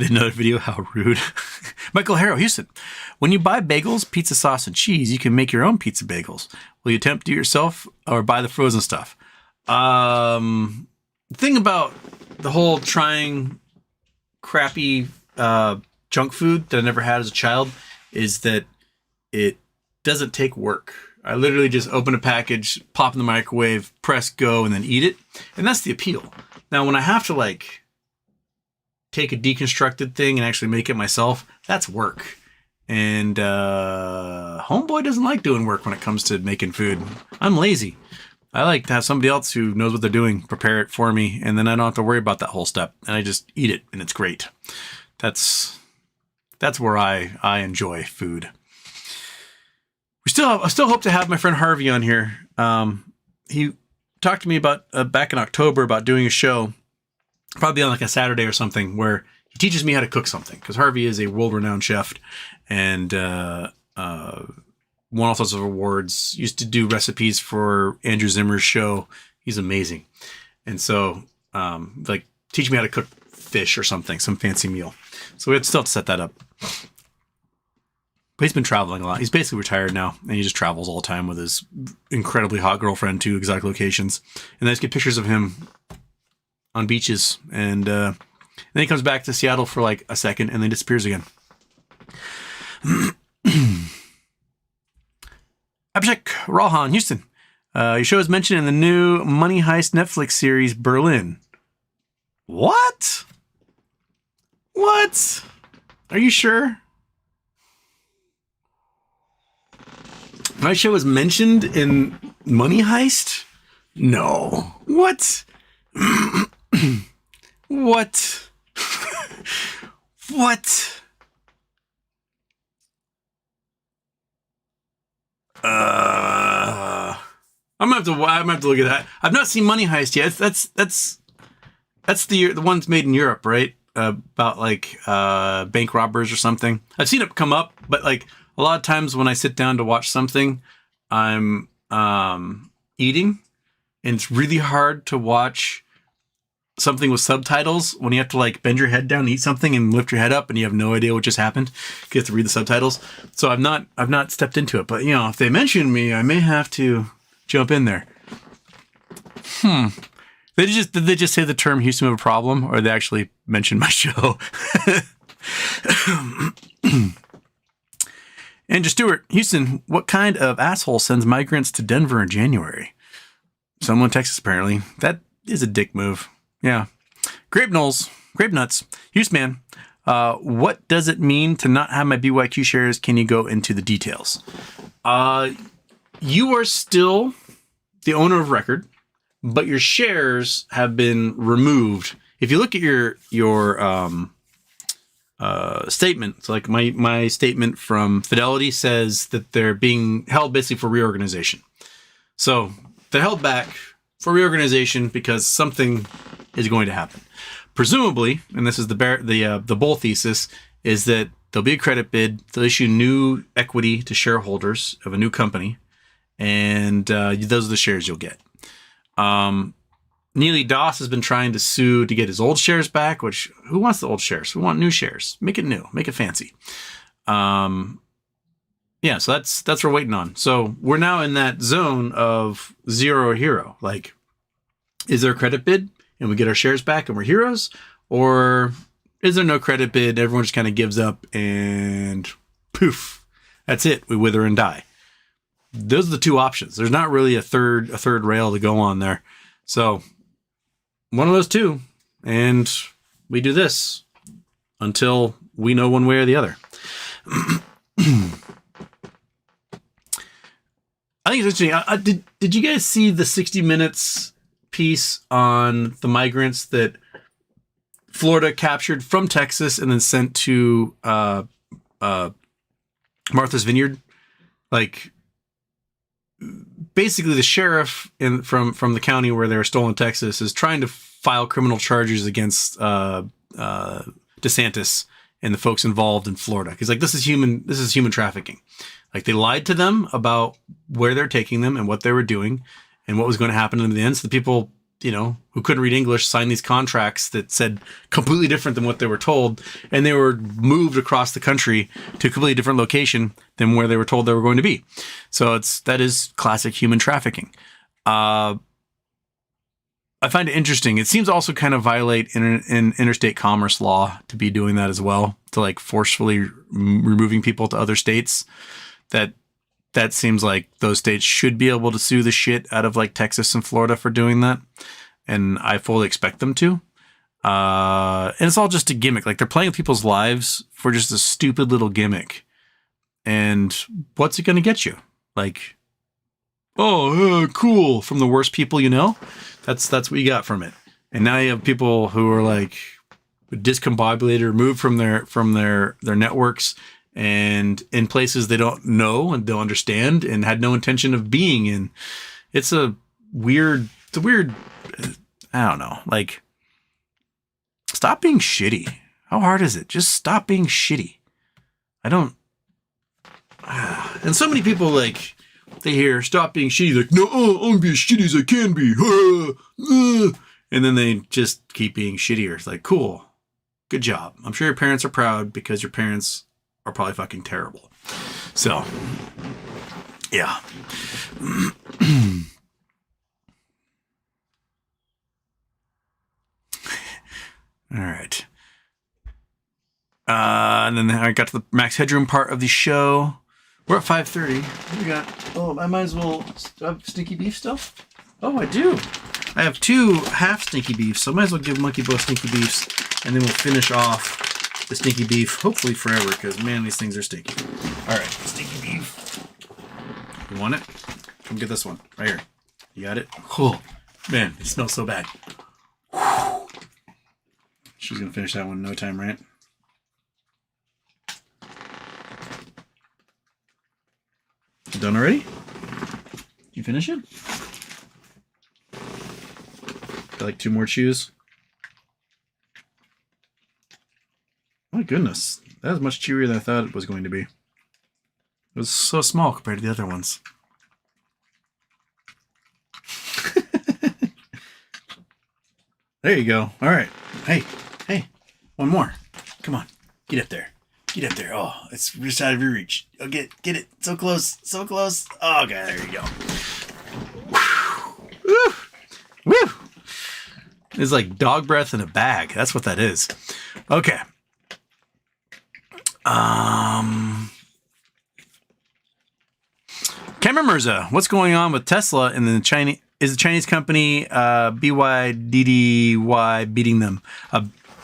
Another video, how rude. Michael Harrow, Houston. When you buy bagels, pizza sauce, and cheese, you can make your own pizza bagels. Will you attempt to do it yourself or buy the frozen stuff? The thing about the whole trying crappy junk food that I never had as a child is that it doesn't take work. I literally just open a package, pop in the microwave, press go, and then eat it. And that's the appeal. Now, when I have to like take a deconstructed thing and actually make it myself, that's work. And homeboy doesn't like doing work when it comes to making food. I'm lazy. I like to have somebody else who knows what they're doing prepare it for me, and then I don't have to worry about that whole step. And I just eat it, and it's great. That's where I enjoy food. I still hope to have my friend Harvey on here. He talked to me about back in October about doing a show, probably on like a Saturday or something, where he teaches me how to cook something, because Harvey is a world-renowned chef and won all sorts of awards. Used to do recipes for Andrew Zimmer's show. He's amazing, and so like teach me how to cook fish or something, some fancy meal. So we still have to set that up. But he's been traveling a lot. He's basically retired now, and he just travels all the time with his incredibly hot girlfriend to exotic locations. And I just get pictures of him on beaches, and then he comes back to Seattle for like a second, and then disappears again. Abhishek Ralhan, Houston. Your show is mentioned in the new Money Heist Netflix series, Berlin. What? What? Are you sure? My show is mentioned in Money Heist? No. What? What? What? I'm gonna have to look at that. I've not seen Money Heist yet. That's That's the ones made in Europe, right? About like bank robbers or something. I've seen it come up, but like a lot of times when I sit down to watch something, I'm eating, and it's really hard to watch something with subtitles when you have to like bend your head down, eat something, and lift your head up, and you have no idea what just happened. You have to read the subtitles. So I've not stepped into it, but you know, if they mention me, I may have to jump in there. Did they just say the term Houston have a problem, or they actually mentioned my show? Andrew Stewart, Houston, what kind of asshole sends migrants to Denver in January? Someone in Texas, apparently. That is a dick move. Yeah. Grape Nuts, Houston man, what does it mean to not have my BYQ shares? Can you go into the details? You are still the owner of record, but your shares have been removed. If you look at your statement, so like my statement from Fidelity says that they're being held basically for reorganization. So they're held back for reorganization because something is going to happen. Presumably, and this is the bull thesis, is that there'll be a credit bid. They'll issue new equity to shareholders of a new company, and those are the shares you'll get. Neely Doss has been trying to sue to get his old shares back, which who wants the old shares? We want new shares. Make it new. Make it fancy. Yeah, so that's what we're waiting on. So we're now in that zone of zero or hero. Like, is there a credit bid and we get our shares back and we're heroes? Or is there no credit bid? Everyone just kind of gives up and poof, that's it. We wither and die. Those are the two options. There's not really a third rail to go on there. So one of those two, and we do this until we know one way or the other. I think it's interesting. Did you guys see the 60 Minutes piece on the migrants that Florida captured from Texas and then sent to Martha's Vineyard? Like, basically the sheriff from the county where they were stolen in Texas is trying to file criminal charges against DeSantis and the folks involved in Florida. Because like this is human trafficking. Like they lied to them about where they're taking them and what they were doing and what was going to happen in the end. So the people, you know, who couldn't read English signed these contracts that said completely different than what they were told. And they were moved across the country to a completely different location than where they were told they were going to be. So that is classic human trafficking. I find it interesting. It seems also kind of violate in interstate commerce law to be doing that as well, to like forcefully removing people to other states. That seems like those states should be able to sue the shit out of like Texas and Florida for doing that. And I fully expect them to. And it's all just a gimmick. Like they're playing with people's lives for just a stupid little gimmick. And what's it going to get you? Like, oh, cool. From the worst people you know. That's what you got from it. And now you have people who are like discombobulated, removed from their networks and in places they don't know and don't understand and had no intention of being in. It's a weird, I don't know, like, stop being shitty. How hard is it? Just stop being shitty. And so many people, like, they hear, stop being shitty, like, no, I'm gonna be as shitty as I can be. And then they just keep being shittier. It's like, cool. Good job. I'm sure your parents are proud because your parents are probably fucking terrible. So, yeah. All right. And then I got to the max headroom part of the show. We're at 5:30. We got, I might as well have stinky beef still. Oh, I do. I have 2 half stinky beefs, so I might as well give Monkey both stinky beefs, and then we'll finish off the stinky beef, hopefully forever, because man, these things are stinky. All right, stinky beef. You want it? Come get this one right here. You got it? Oh, man, it smells so bad. She's gonna finish that one in no time, right? You done already? You finish it? Got like 2 more chews. goodness. That was much chewier than I thought it was going to be. It was so small compared to the other ones. There you go. All right. Hey. One more. Come on. Get up there. Get up there. Oh, it's just out of your reach. Oh, get it. So close. So close. Oh, okay. There you go. Woo. Woo. It's like dog breath in a bag. That's what that is. Okay. Cameron Mirza, what's going on with Tesla and the Chinese? Is the Chinese company BYDDY beating them?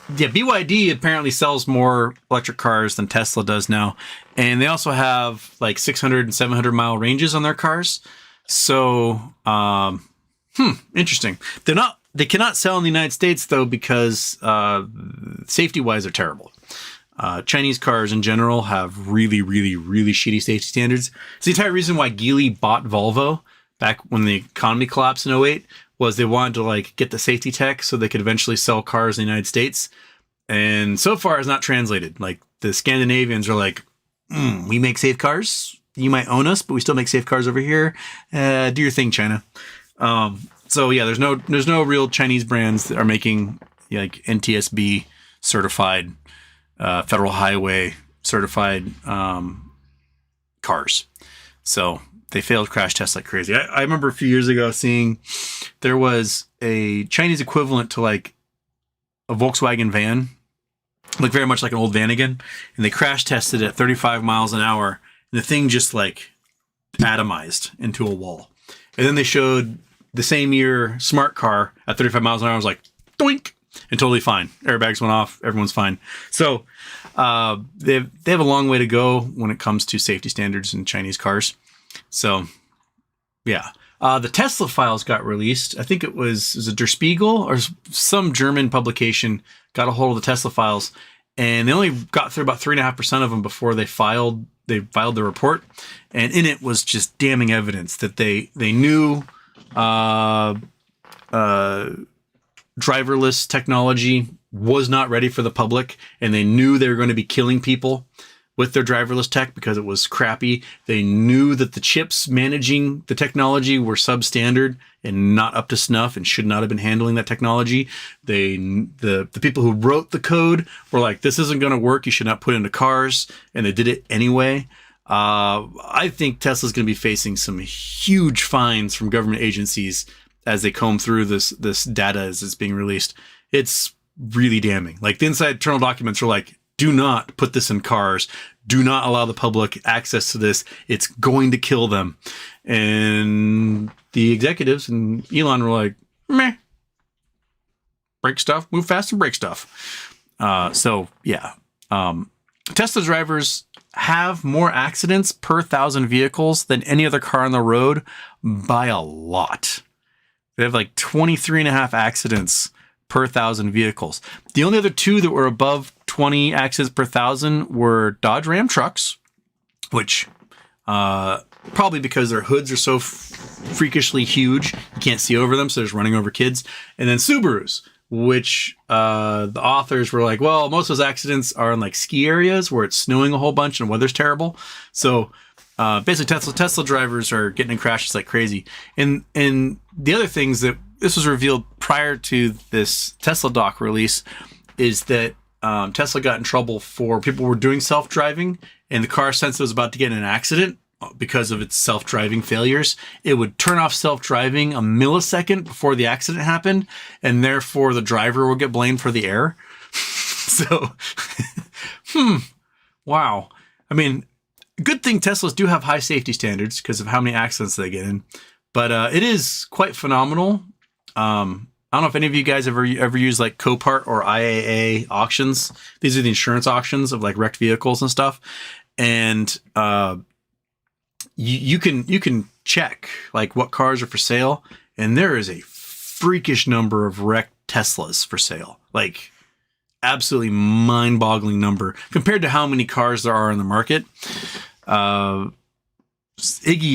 BYD apparently sells more electric cars than Tesla does now, and they also have like 600 and 700 mile ranges on their cars. So, interesting. They cannot sell in the United States though because safety-wise they're terrible. Chinese cars in general have really, really, really shitty safety standards. It's the entire reason why Geely bought Volvo back when the economy collapsed in '08 was they wanted to like get the safety tech so they could eventually sell cars in the United States. And so far it's not translated. Like the Scandinavians are like, we make safe cars. You might own us, but we still make safe cars over here. Do your thing, China. So yeah, there's no real Chinese brands that are making like NTSB certified, federal highway certified cars. So they failed crash tests like crazy. I remember a few years ago seeing there was a Chinese equivalent to like a Volkswagen van, looked very much like an old van again, and they crash tested at 35 miles an hour, and the thing just like atomized into a wall. And then they showed the same year smart car at 35 miles an hour. I was like, doink, and totally fine. Airbags went off. Everyone's fine. So they have a long way to go when it comes to safety standards in Chinese cars. So, yeah. The Tesla files got released. I think it was Der Spiegel or some German publication got a hold of the Tesla files, and they only got through about 3.5% of them before they filed the report. And in it was just damning evidence that they knew driverless technology was not ready for the public, and they knew they were going to be killing people with their driverless tech because it was crappy. They knew that the chips managing the technology were substandard and not up to snuff and should not have been handling that technology. The people who wrote the code were like, this isn't going to work. You should not put it into cars. And they did it anyway. I think Tesla's going to be facing some huge fines from government agencies as they comb through this data as it's being released. It's really damning. Like the inside internal documents are like, do not put this in cars. Do not allow the public access to this. It's going to kill them. And the executives and Elon were like, meh. Break stuff, move fast and break stuff. So yeah. Tesla drivers have more accidents per 1,000 vehicles than any other car on the road by a lot. They have like 23.5 accidents per 1,000 vehicles. The only other two that were above 20 accidents per 1,000 were Dodge Ram trucks, which probably because their hoods are so freakishly huge, you can't see over them, so they're just running over kids. And then Subarus, which the authors were like, well, most of those accidents are in like ski areas where it's snowing a whole bunch and weather's terrible. So basically Tesla drivers are getting in crashes like crazy. And the other things that this was revealed prior to this Tesla doc release is that Tesla got in trouble for people were doing self-driving and the car sensed it was about to get in an accident because of its self-driving failures. It would turn off self-driving a millisecond before the accident happened, and therefore the driver would get blamed for the error. So, wow. I mean, good thing Teslas do have high safety standards because of how many accidents they get in. But it is quite phenomenal. I don't know if any of you guys ever used like Copart or IAA auctions. These are the insurance auctions of like wrecked vehicles and stuff. And you can check like what cars are for sale, and there is a freakish number of wrecked Teslas for sale. Like absolutely mind-boggling number compared to how many cars there are in the market. Iggy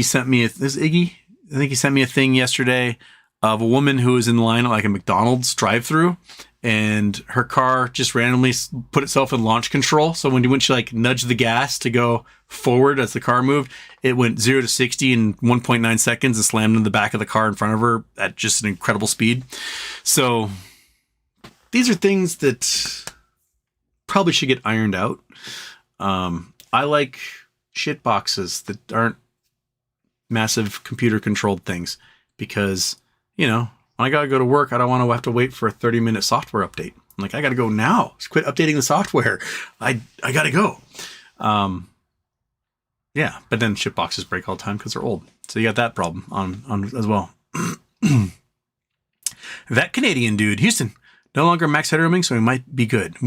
sent me Iggy. I think he sent me a thing yesterday of a woman who was in line at like a McDonald's drive-thru, and her car just randomly put itself in launch control. So when she like nudged the gas to go forward as the car moved, it went 0 to 60 in 1.9 seconds and slammed in the back of the car in front of her at just an incredible speed. So these are things that probably should get ironed out. I like shit boxes that aren't massive computer controlled things because, you know, when I got to go to work, I don't want to have to wait for a 30-minute software update. I'm like, I got to go now. Just quit updating the software. I got to go. Yeah, but then shit boxes break all the time because they're old. So you got that problem on as well. That Canadian dude, Houston, no longer max headrooming, so we might be good.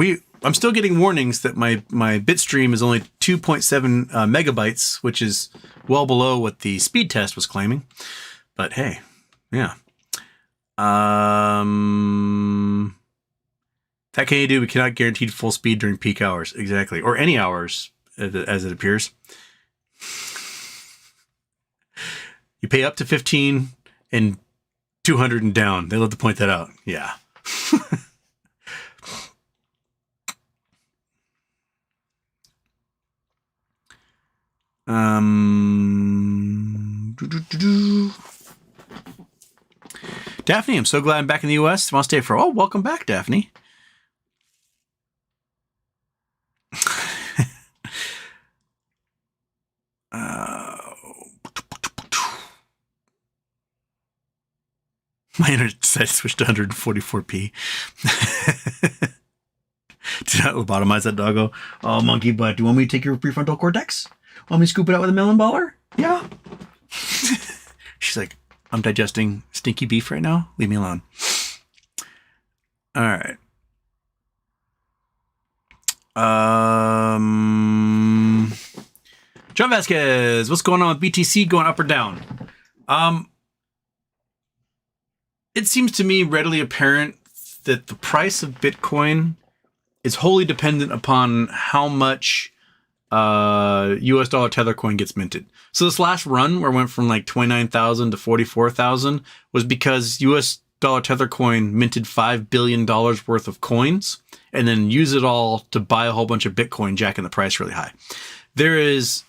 I'm still getting warnings that my bitstream is only 2.7 megabytes, which is well below what the speed test was claiming. But hey, yeah. That Canadian dude, we cannot guarantee full speed during peak hours. Exactly. Or any hours, as it appears. You pay up to 15 and 200 and down. They love to point that out. Yeah. Daphne, I'm so glad I'm back in the US. I'll stay for, oh, welcome back, Daphne. My internet decided to switch to 144p. Did not lobotomize that doggo. Oh, monkey butt. Do you want me to take your prefrontal cortex? Want me to scoop it out with a melon baller? Yeah. She's like, I'm digesting stinky beef right now. Leave me alone. All right. John Vasquez, what's going on with BTC going up or down? It seems to me readily apparent that the price of Bitcoin is wholly dependent upon how much US dollar tether coin gets minted. So this last run where it went from like 29,000 to 44,000 was because US dollar tether coin minted $5 billion worth of coins and then use it all to buy a whole bunch of Bitcoin, jacking the price really high. There is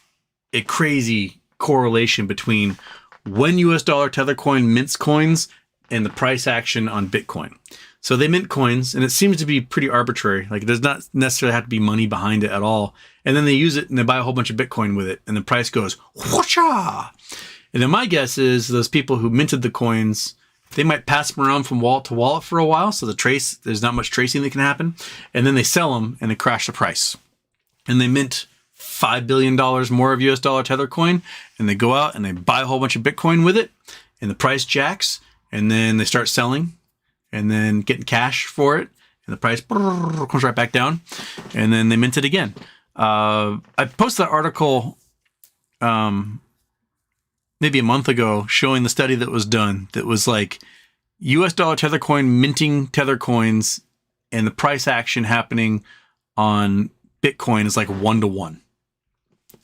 a crazy correlation between when US dollar tether coin mints coins and the price action on Bitcoin. So they mint coins, and it seems to be pretty arbitrary. Like, it does not necessarily have to be money behind it at all. And then they use it, and they buy a whole bunch of Bitcoin with it, and the price goes, whoosha! And then my guess is those people who minted the coins, they might pass them around from wallet to wallet for a while, so there's not much tracing that can happen. And then they sell them, and they crash the price. And they mint $5 billion more of US dollar tether coin, and they go out, and they buy a whole bunch of Bitcoin with it, and the price jacks, and then they start selling, and then getting cash for it, and the price comes right back down, and then they mint it again. I posted that article maybe a month ago showing the study that was done that was like US dollar tether coin minting tether coins and the price action happening on Bitcoin is like 1-to-1.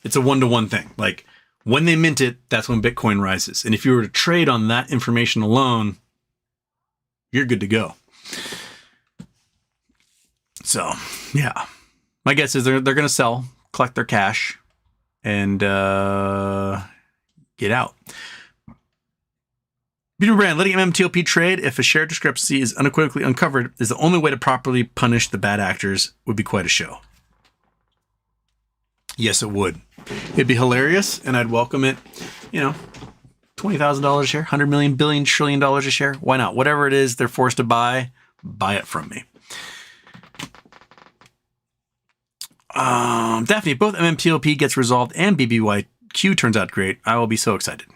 It's a 1-to-1 thing. Like, when they mint it, that's when Bitcoin rises. And if you were to trade on that information alone, you're good to go. So, yeah. My guess is they're going to sell, collect their cash, and get out. Beauty brand, letting Mmtlp trade if a share discrepancy is unequivocally uncovered is the only way to properly punish the bad actors would be quite a show. Yes, it would. It'd be hilarious, and I'd welcome it. You know, $20,000 a share, 100 million, billion, trillion dollars a share. Why not? Whatever it is they're forced to buy it from me. Daphne, both Mmtlp gets resolved and BBYQ turns out great. I will be so excited.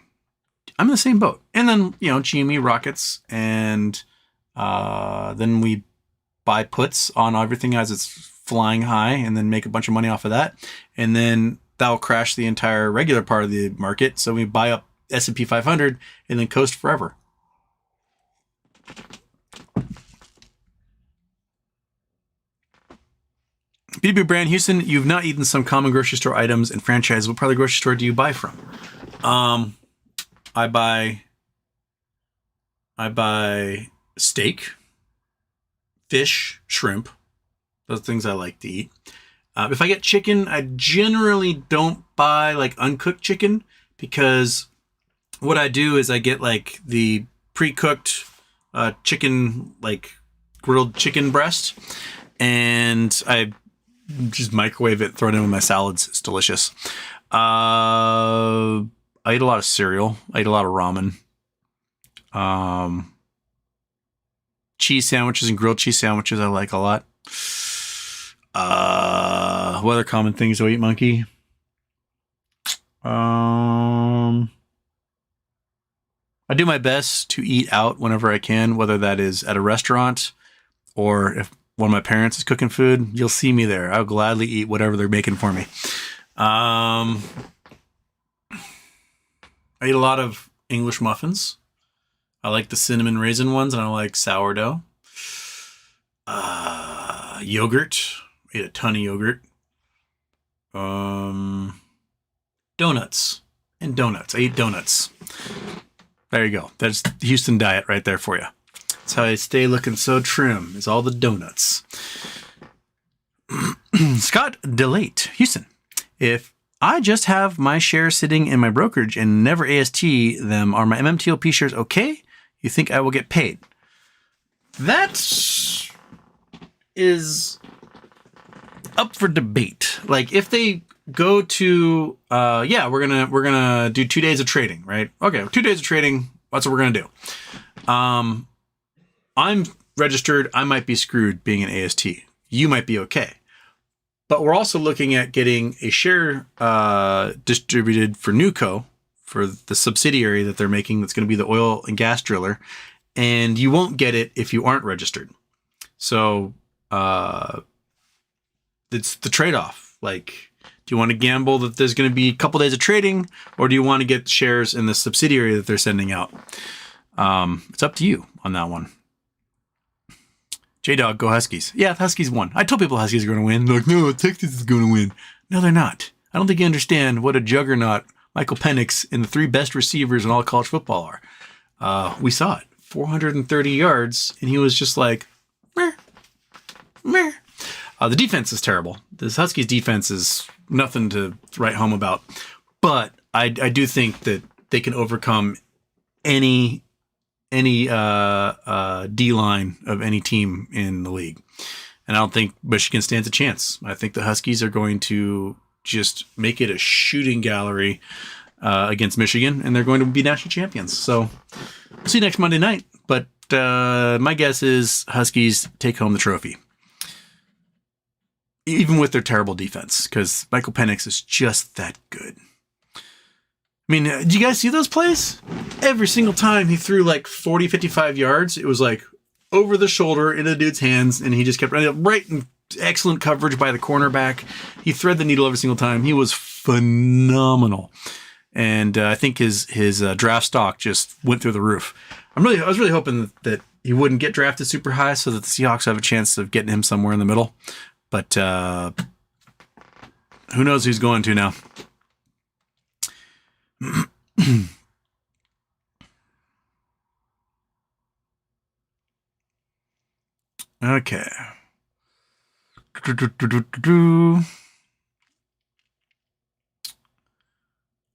I'm in the same boat. And then, you know, Gme rockets, and then we buy puts on everything as it's flying high and then make a bunch of money off of that. And then that'll crash the entire regular part of the market. So we buy up S&P 500 and then coast forever. B2B brand, Houston, you've not eaten some common grocery store items and franchises. What part of the grocery store do you buy from? I buy I buy steak, fish, shrimp. Those things I like to eat. If I get chicken, I generally don't buy like uncooked chicken, because what I do is I get like the pre-cooked chicken, like grilled chicken breast, and I just microwave it, throw it in with my salads. It's delicious. I eat a lot of cereal. I eat a lot of ramen. Cheese sandwiches and grilled cheese sandwiches I like a lot. What other common things do I eat, Monkey? I do my best to eat out whenever I can, whether that is at a restaurant or if one of my parents is cooking food. You'll see me there. I'll gladly eat whatever they're making for me. I eat a lot of English muffins. I like the cinnamon raisin ones, and I like sourdough. Yogurt. I eat a ton of yogurt. Donuts. And donuts. I eat donuts. There you go. That's the Houston diet right there for you. That's how I stay looking so trim, is all the donuts. Scott Delate, Houston. If I just have my shares sitting in my brokerage and never AST them, are my MMTLP shares okay? You think I will get paid? That is up for debate. Like if they go to, we're gonna do 2 days of trading, right? Okay, 2 days of trading. That's what we're gonna do. I'm registered. I might be screwed being an AST. You might be okay. But we're also looking at getting a share distributed for Nuco, for the subsidiary that they're making. That's going to be the oil and gas driller. And you won't get it if you aren't registered. So it's the trade-off. Like, do you want to gamble that there's going to be a couple days of trading, or do you want to get shares in the subsidiary that they're sending out? It's up to you on that one. J-Dog, go Huskies. Yeah, the Huskies won. I told people Huskies are going to win. They're like, no, Texas is going to win. No, they're not. I don't think you understand what a juggernaut Michael Penix and the three best receivers in all college football are. We saw it. 430 yards, and he was just like, meh, meh. The defense is terrible. This Huskies defense is nothing to write home about. But I do think that they can overcome any D-line of any team in the league. And I don't think Michigan stands a chance. I think the Huskies are going to just make it a shooting gallery against Michigan, and they're going to be national champions. So we'll see you next Monday night. But my guess is Huskies take home the trophy, even with their terrible defense, because Michael Penix is just that good. I mean, did you guys see those plays? Every single time he threw like 40, 55 yards, it was like over the shoulder into the dude's hands, and he just kept running up right in excellent coverage by the cornerback. He threaded the needle every single time. He was phenomenal. And I think his draft stock just went through the roof. I was really hoping that he wouldn't get drafted super high so that the Seahawks have a chance of getting him somewhere in the middle. But who knows who's going to now. Okay.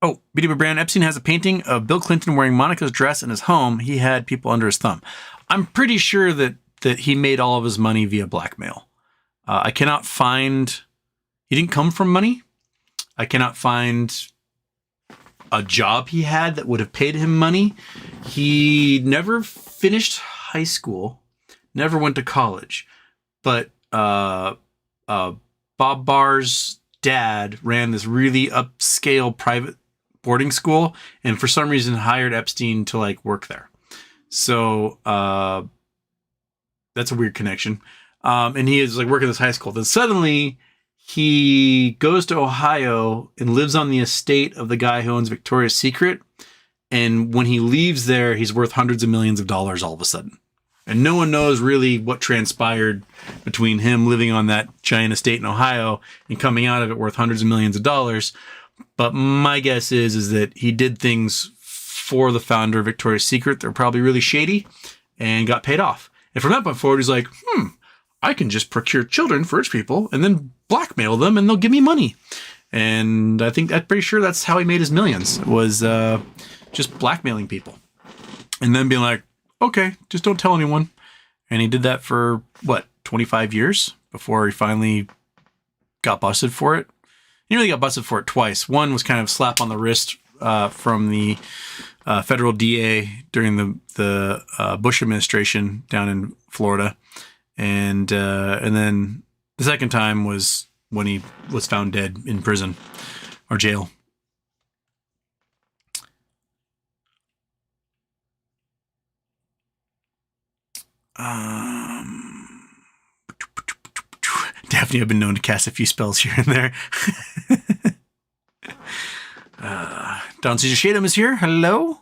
Oh, BBBYQ Brand. Epstein has a painting of Bill Clinton wearing Monica's dress in his home. He had people under his thumb. I'm pretty sure that he made all of his money via blackmail. I cannot find... He didn't come from money. I cannot find a job he had that would have paid him money. He never finished high school, never went to college, but Bob Barr's dad ran this really upscale private boarding school, and for some reason hired Epstein to like work there. So that's a weird connection. And he is like working this high school. Then suddenly he goes to Ohio and lives on the estate of the guy who owns Victoria's Secret. And when he leaves there, he's worth hundreds of millions of dollars all of a sudden. And no one knows really what transpired between him living on that giant estate in Ohio and coming out of it worth hundreds of millions of dollars. But my guess is that he did things for the founder of Victoria's Secret. They're probably really shady and got paid off. And from that point forward, he's like, I can just procure children for rich people and then blackmail them and they'll give me money. And I'm pretty sure that's how he made his millions, was just blackmailing people. And then being like, okay, just don't tell anyone. And he did that for, 25 years before he finally got busted for it. He really got busted for it twice. One was kind of slap on the wrist from the federal DA during the Bush administration down in Florida. And then the second time was when he was found dead in prison or jail. Daphne, I've been known to cast a few spells here and there. Don Caesar Shadum is here. Hello.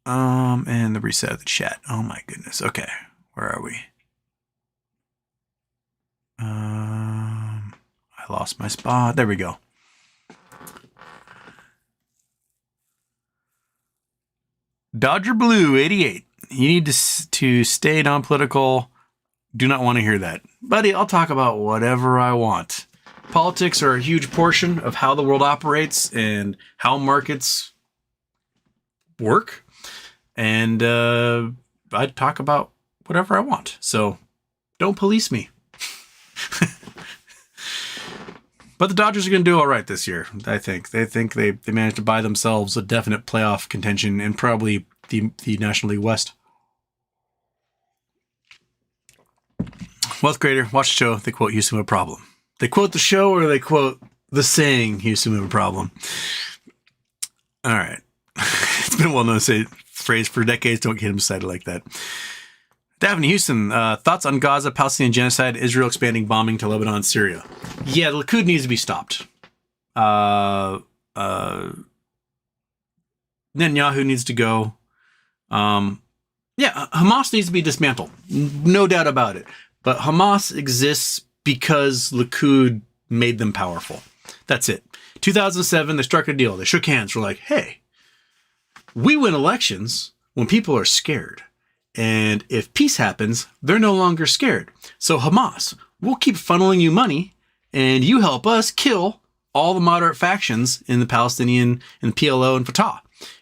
And the reset of the chat. Oh my goodness. Okay. Where are we? I lost my spot. There we go. Dodger Blue 88. You need to stay non-political. Do not want to hear that. Buddy, I'll talk about whatever I want. Politics are a huge portion of how the world operates and how markets work. And I talk about whatever I want. So don't police me. But the Dodgers are going to do all right this year, I think. They think they managed to buy themselves a definite playoff contention and probably the National League West. Wealth Creator, watch the show. They quote Houston with a problem. They quote the show or they quote the saying Houston with a problem. All right. It's been a well-known phrase for decades. Don't get him cited like that. Daphne Houston, thoughts on Gaza, Palestinian genocide, Israel expanding bombing to Lebanon and Syria. Yeah, the Likud needs to be stopped. Netanyahu needs to go. Hamas needs to be dismantled. No doubt about it. But Hamas exists because Likud made them powerful. That's it. 2007, they struck a deal. They shook hands. We're like, hey, we win elections when people are scared. And if peace happens, they're no longer scared. So Hamas, we'll keep funneling you money and you help us kill all the moderate factions in the Palestinian and PLO and Fatah.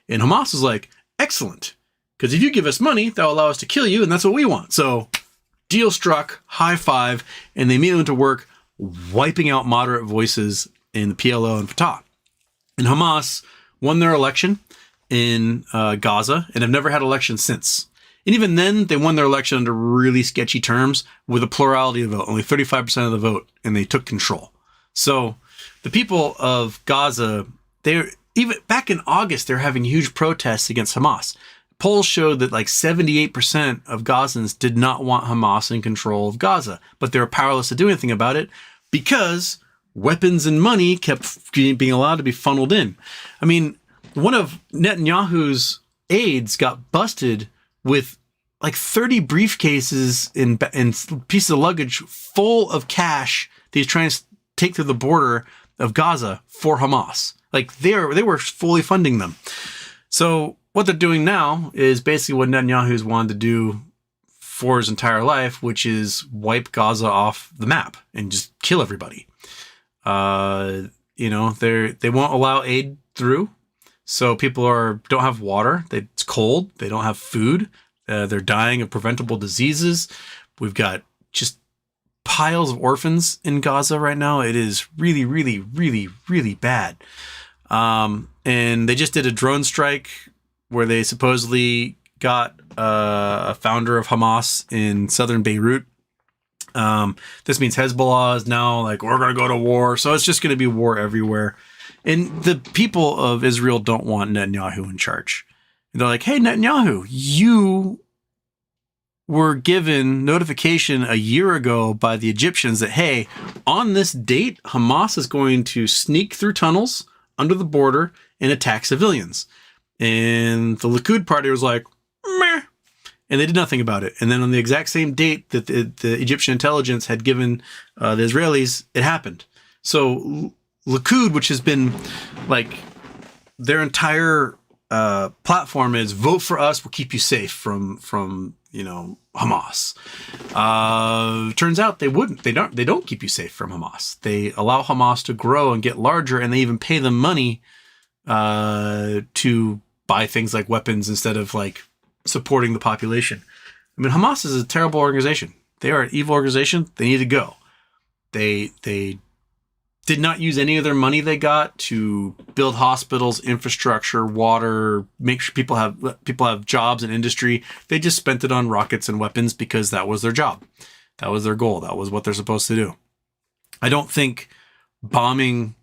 And Hamas was like, excellent. Because if you give us money, that'll allow us to kill you. And that's what we want. So deal struck, high five, and they immediately went to work wiping out moderate voices in the PLO and Fatah. And Hamas won their election in Gaza and have never had elections since. And even then, they won their election under really sketchy terms with a plurality of the vote, only 35% of the vote, and they took control. So the people of Gaza, even back in August, they're having huge protests against Hamas. Polls showed that like 78% of Gazans did not want Hamas in control of Gaza, but they were powerless to do anything about it because weapons and money kept being allowed to be funneled in. I mean, one of Netanyahu's aides got busted with like 30 briefcases and pieces of luggage full of cash that he's trying to take through the border of Gaza for Hamas. Like they were fully funding them. So what they're doing now is basically what Netanyahu's wanted to do for his entire life, which is wipe Gaza off the map and just kill everybody. They won't allow aid through. So people don't have water. It's cold. They don't have food. They're dying of preventable diseases. We've got just piles of orphans in Gaza right now. It is really, really, really, really bad. And they just did a drone strike where they supposedly got a founder of Hamas in southern Beirut. This means Hezbollah is now like, we're going to go to war. So it's just going to be war everywhere. And the people of Israel don't want Netanyahu in charge. And they're like, hey, Netanyahu, you were given notification a year ago by the Egyptians that, hey, on this date, Hamas is going to sneak through tunnels under the border and attack civilians. And the Likud party was like, meh. And they did nothing about it. And then on the exact same date that the Egyptian intelligence had given the Israelis, it happened. So Likud, which has been like their entire platform is vote for us, we'll keep you safe from Hamas. Turns out they wouldn't. They don't keep you safe from Hamas. They allow Hamas to grow and get larger, and they even pay them money to buy things like weapons instead of like supporting the population. I mean, Hamas is a terrible organization. They are an evil organization. They need to go. They did not use any of their money they got to build hospitals, infrastructure, water, make sure people have jobs and industry. They just spent it on rockets and weapons because that was their job. That was their goal. That was what they're supposed to do. I don't think bombing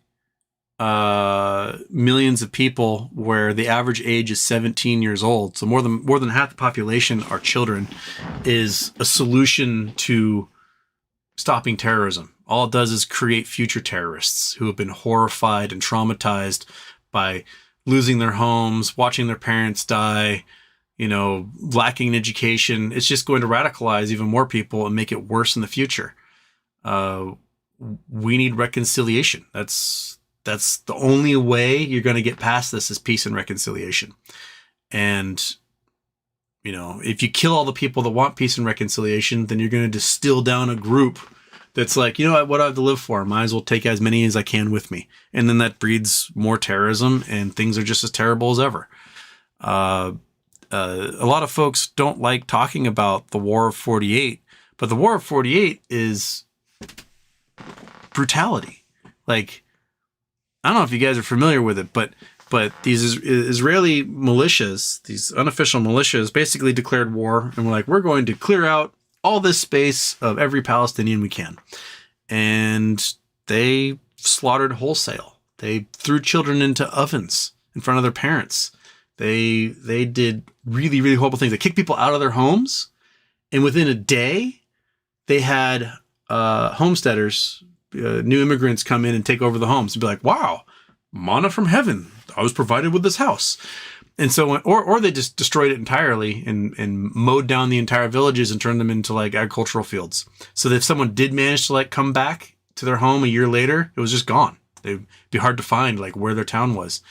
millions of people where the average age is 17 years old, so more than half the population are children, is a solution to stopping terrorism. All it does is create future terrorists who have been horrified and traumatized by losing their homes, watching their parents die, lacking in education. It's just going to radicalize even more people and make it worse in the future. We need reconciliation. That's the only way you're going to get past this is peace and reconciliation. And, if you kill all the people that want peace and reconciliation, then you're going to distill down a group that's like, what do I have to live for? Might as well take as many as I can with me. And then that breeds more terrorism and things are just as terrible as ever. A lot of folks don't like talking about the War of 48, but the War of 48 is brutality. Like, I don't know if you guys are familiar with it, but these Israeli militias, these unofficial militias, basically declared war and were like, we're going to clear out all this space of every Palestinian we can. And they slaughtered wholesale. They threw children into ovens in front of their parents. They did really, really horrible things. They kicked people out of their homes. And within a day, they had homesteaders, new immigrants come in and take over the homes and be like, wow, manna from heaven. I was provided with this house. And so, or they just destroyed it entirely and mowed down the entire villages and turned them into like agricultural fields. So that if someone did manage to like come back to their home a year later, it was just gone. It'd be hard to find like where their town was.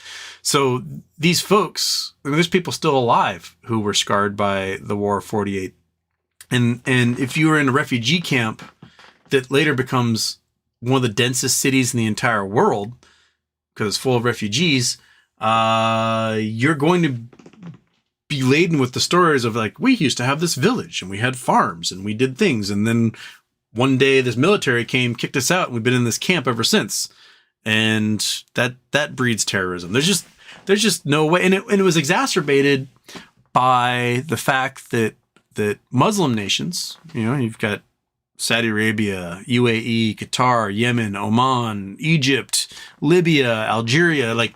So these folks, there's people still alive who were scarred by the War of 48. And if you were in a refugee camp that later becomes one of the densest cities in the entire world because it's full of refugees, you're going to be laden with the stories of like, we used to have this village and we had farms and we did things. And then one day this military came, kicked us out, and we've been in this camp ever since. And that breeds terrorism. There's just no way. And it was exacerbated by the fact that Muslim nations, you've got Saudi Arabia, UAE, Qatar, Yemen, Oman, Egypt, Libya, Algeria, like,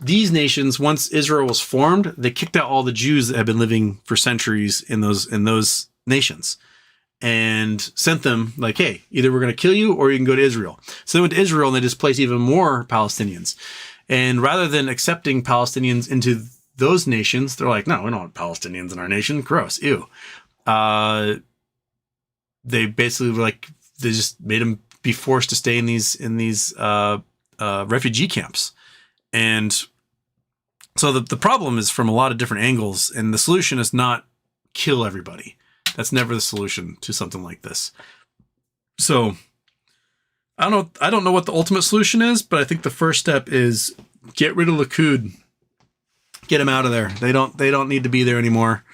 these nations, once Israel was formed, they kicked out all the Jews that had been living for centuries in those nations and sent them like, hey, either we're going to kill you or you can go to Israel. So they went to Israel and they displaced even more Palestinians. And rather than accepting Palestinians into those nations, they're like, no, we don't want Palestinians in our nation. Gross. Ew. They basically were like, they just made them be forced to stay in these refugee camps. And so the problem is from a lot of different angles, and the solution is not kill everybody. That's never the solution to something like this. So I don't know what the ultimate solution is, but I think the first step is get rid of Likud. Get them out of there. They don't need to be there anymore.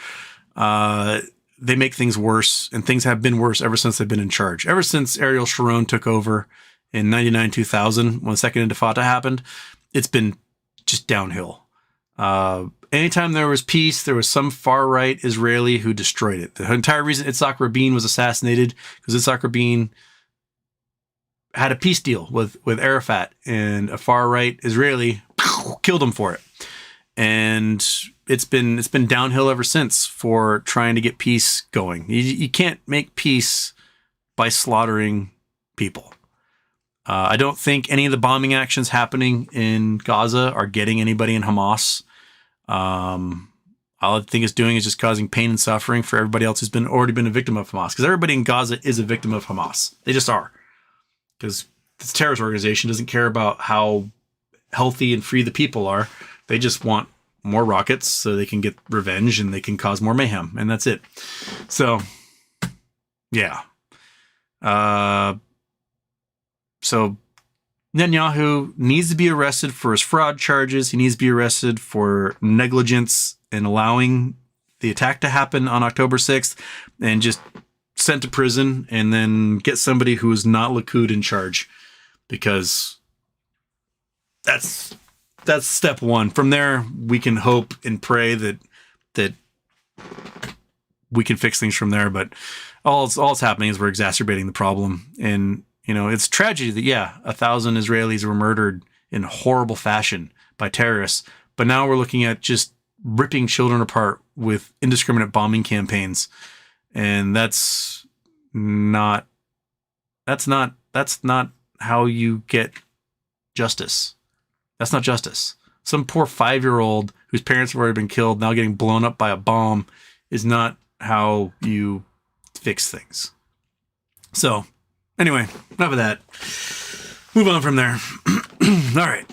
They make things worse, and things have been worse ever since they've been in charge. Ever since Ariel Sharon took over in 99-2000, when the Second Intifada happened, it's been just downhill. Anytime there was peace, there was some far-right Israeli who destroyed it. The entire reason Itzhak Rabin was assassinated because Itzhak Rabin had a peace deal with Arafat, and a far-right Israeli killed him for it. And it's been downhill ever since for trying to get peace going. You can't make peace by slaughtering people. I don't think any of the bombing actions happening in Gaza are getting anybody in Hamas. All I think it's doing is just causing pain and suffering for everybody else who's already been a victim of Hamas. Because everybody in Gaza is a victim of Hamas. They just are. Because this terrorist organization doesn't care about how healthy and free the people are. They just want more rockets so they can get revenge and they can cause more mayhem. And that's it. So, yeah. So Netanyahu needs to be arrested for his fraud charges. He needs to be arrested for negligence in allowing the attack to happen on October 6th and just sent to prison, and then get somebody who is not Likud in charge, because that's step one. From there, we can hope and pray that we can fix things from there. But all it's happening is we're exacerbating the problem. And, you know, it's tragedy that, 1,000 Israelis were murdered in horrible fashion by terrorists. But now we're looking at just ripping children apart with indiscriminate bombing campaigns. And that's not how you get justice. That's not justice. Some poor 5-year-old whose parents have already been killed, now getting blown up by a bomb, is not how you fix things. So, anyway, enough of that. Move on from there. All right.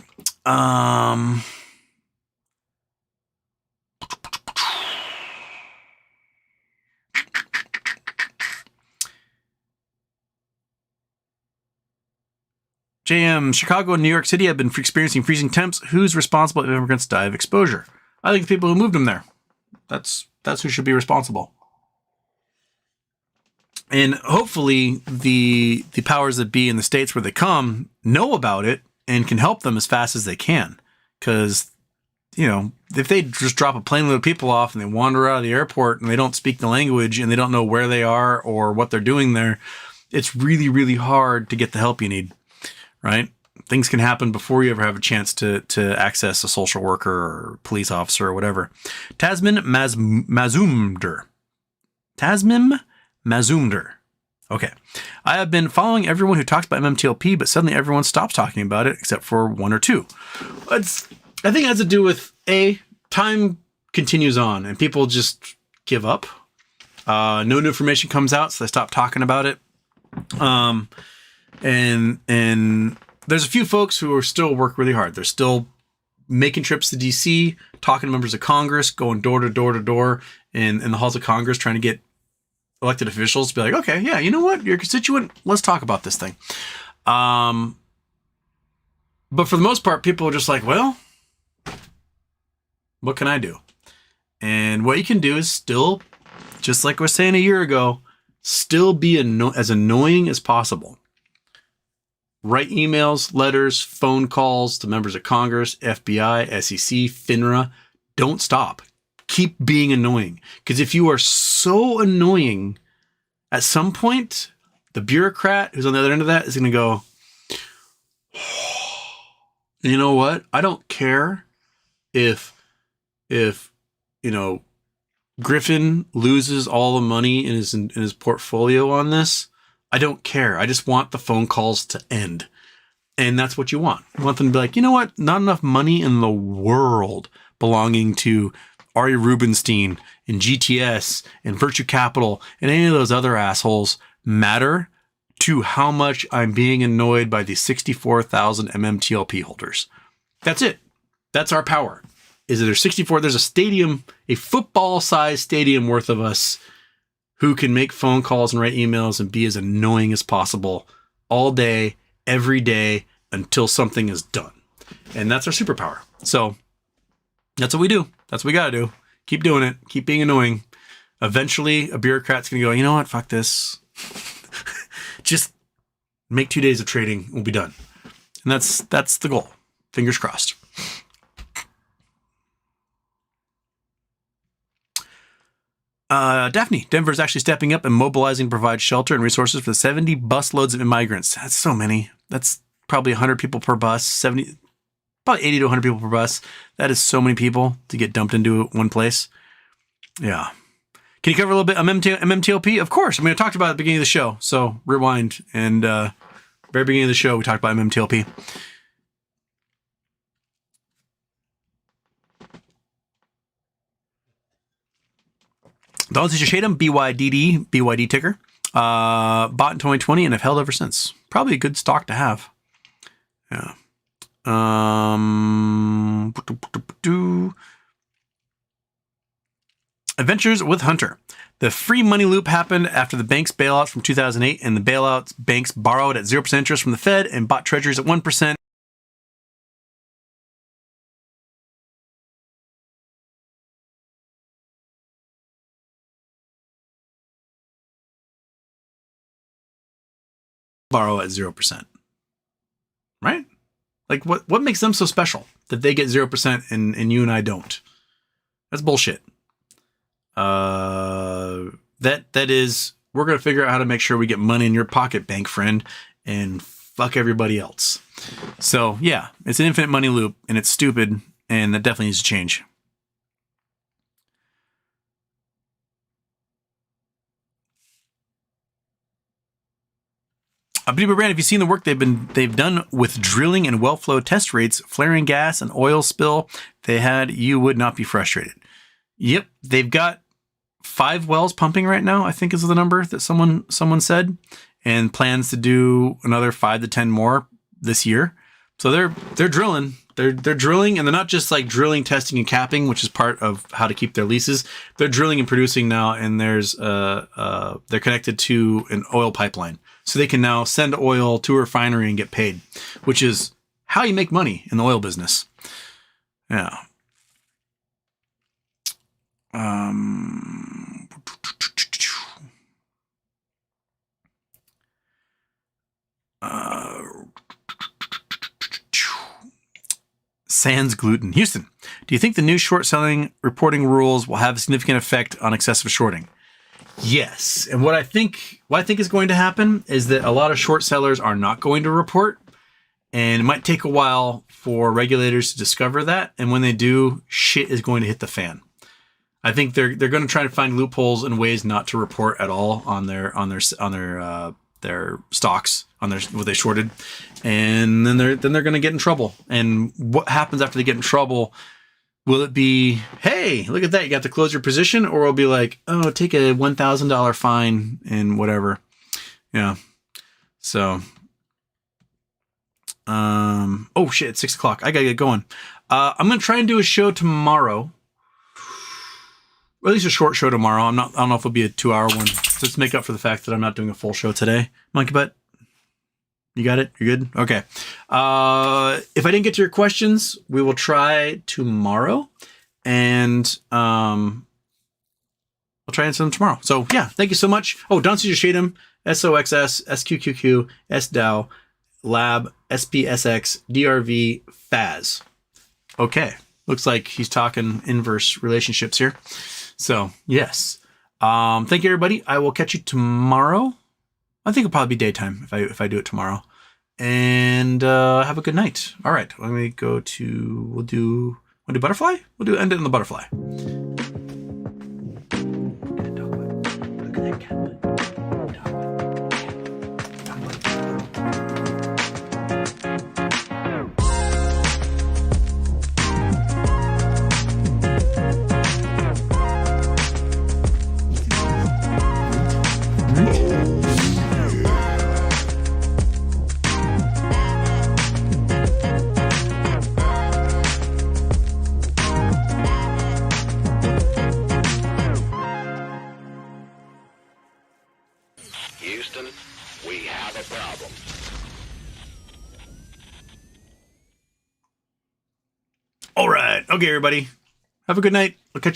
JM, Chicago and New York City have been experiencing freezing temps. Who's responsible if immigrants die of exposure? I think the people who moved them there. That's who should be responsible. And hopefully the powers that be in the states where they come know about it and can help them as fast as they can. Because, you know, if they just drop a plane load of people off and they wander out of the airport and they don't speak the language and they don't know where they are or what they're doing there, it's really, really hard to get the help you need. Right? Things can happen before you ever have a chance to access a social worker or police officer or whatever. Tasmin Mazumder. Tasmim Mazumder. Okay. I have been following everyone who talks about Mmtlp, but suddenly everyone stops talking about it except for one or two. I think it has to do with, time continues on and people just give up. No new information comes out, so they stop talking about it. And there's a few folks who are still work really hard. They're still making trips to DC, talking to members of Congress, going door to door to door in the halls of Congress, trying to get elected officials to be like, okay, yeah, you know what? You're a constituent. Let's talk about this thing. But for the most part, people are just like, well, what can I do? And what you can do is still, just like I was saying a year ago, still be as annoying as possible. Write emails, letters, phone calls to members of Congress, FBI, SEC, FINRA. Don't stop. Keep being annoying. Because if you are so annoying, at some point, the bureaucrat who's on the other end of that is going to go, you know what? I don't care if Griffin loses all the money in his portfolio on this. I don't care. I just want the phone calls to end. And that's what you want. You want them to be like, you know what? Not enough money in the world belonging to Ari Rubenstein and GTS and Virtue Capital and any of those other assholes matter to how much I'm being annoyed by the 64,000 Mmtlp holders. That's it. That's our power. Is that there's 64? There's a stadium, a football-sized stadium worth of us who can make phone calls and write emails and be as annoying as possible all day, every day, until something is done. And that's our superpower. So that's what we do. That's what we got to do. Keep doing it. Keep being annoying. Eventually, a bureaucrat's going to go, you know what? Fuck this. Just make 2 days of trading. We'll be done. And that's the goal. Fingers crossed. Daphne, Denver's actually stepping up and mobilizing to provide shelter and resources for the 70 bus loads of immigrants. That's so many. That's probably 100 people per bus, probably 80 to 100 people per bus. That is so many people to get dumped into one place. Yeah. Can you cover a little bit of Mmtlp? Of course. I mean, I talked about it at the beginning of the show. So rewind. And very beginning of the show, we talked about Mmtlp. Donald Teacher Shadem, BYD ticker. Bought in 2020 and have held ever since. Probably a good stock to have. Yeah. Adventures with Hunter. The free money loop happened after the bank's bailouts from 2008, and the bailouts banks borrowed at 0% interest from the Fed and bought treasuries at 1%. Borrow at 0%. Right? Like, what makes them so special that they get 0% and you and I don't? That's bullshit. That is, we're going to figure out how to make sure we get money in your pocket, bank friend, and fuck everybody else. So yeah, it's an infinite money loop and it's stupid, and that definitely needs to change. Bby Brand, have you seen the work they've done with drilling and well flow test rates, flaring gas and oil spill they had? You would not be frustrated. Yep, they've got 5 wells pumping right now, I think is the number that someone said, and plans to do another 5 to 10 more this year. So they're drilling. They're drilling, and they're not just like drilling, testing, and capping, which is part of how to keep their leases. They're drilling and producing now, and there's they're connected to an oil pipeline, so they can now send oil to a refinery and get paid, which is how you make money in the oil business. Yeah. Sans gluten. Houston, do you think the new short selling reporting rules will have a significant effect on excessive shorting? Yes. And what I think is going to happen is that a lot of short sellers are not going to report, and it might take a while for regulators to discover that. And when they do, shit is going to hit the fan. I think they're going to try to find loopholes and ways not to report at all on their stocks, on their what they shorted, and then they're going to get in trouble. And what happens after they get in trouble? Will it be, hey, look at that, you got to close your position, or will it be like, oh, take a $1,000 fine and whatever? Yeah. So, oh shit, it's 6:00. I gotta get going. I'm gonna try and do a show tomorrow. Or at least a short show tomorrow. I don't know if it'll be a 2-hour one. Just make up for the fact that I'm not doing a full show today. Monkey Butt, you got it? You're good? Okay. If I didn't get to your questions, we will try tomorrow. And I'll try and answer them tomorrow. So yeah, thank you so much. Oh, Don Cesar Shadem, SOXS, SQQQ, SDAO, Lab, SPSX, DRV, FAZ. Okay. Looks like he's talking inverse relationships here. So yes. Thank you, everybody. I will catch you tomorrow. I think it'll probably be daytime if I do it tomorrow. And have a good night. All right. Let me go to, we'll do butterfly? End it on the butterfly. Look at that cat. Houston, we have a problem. All right. Okay, everybody. Have a good night. I'll catch you.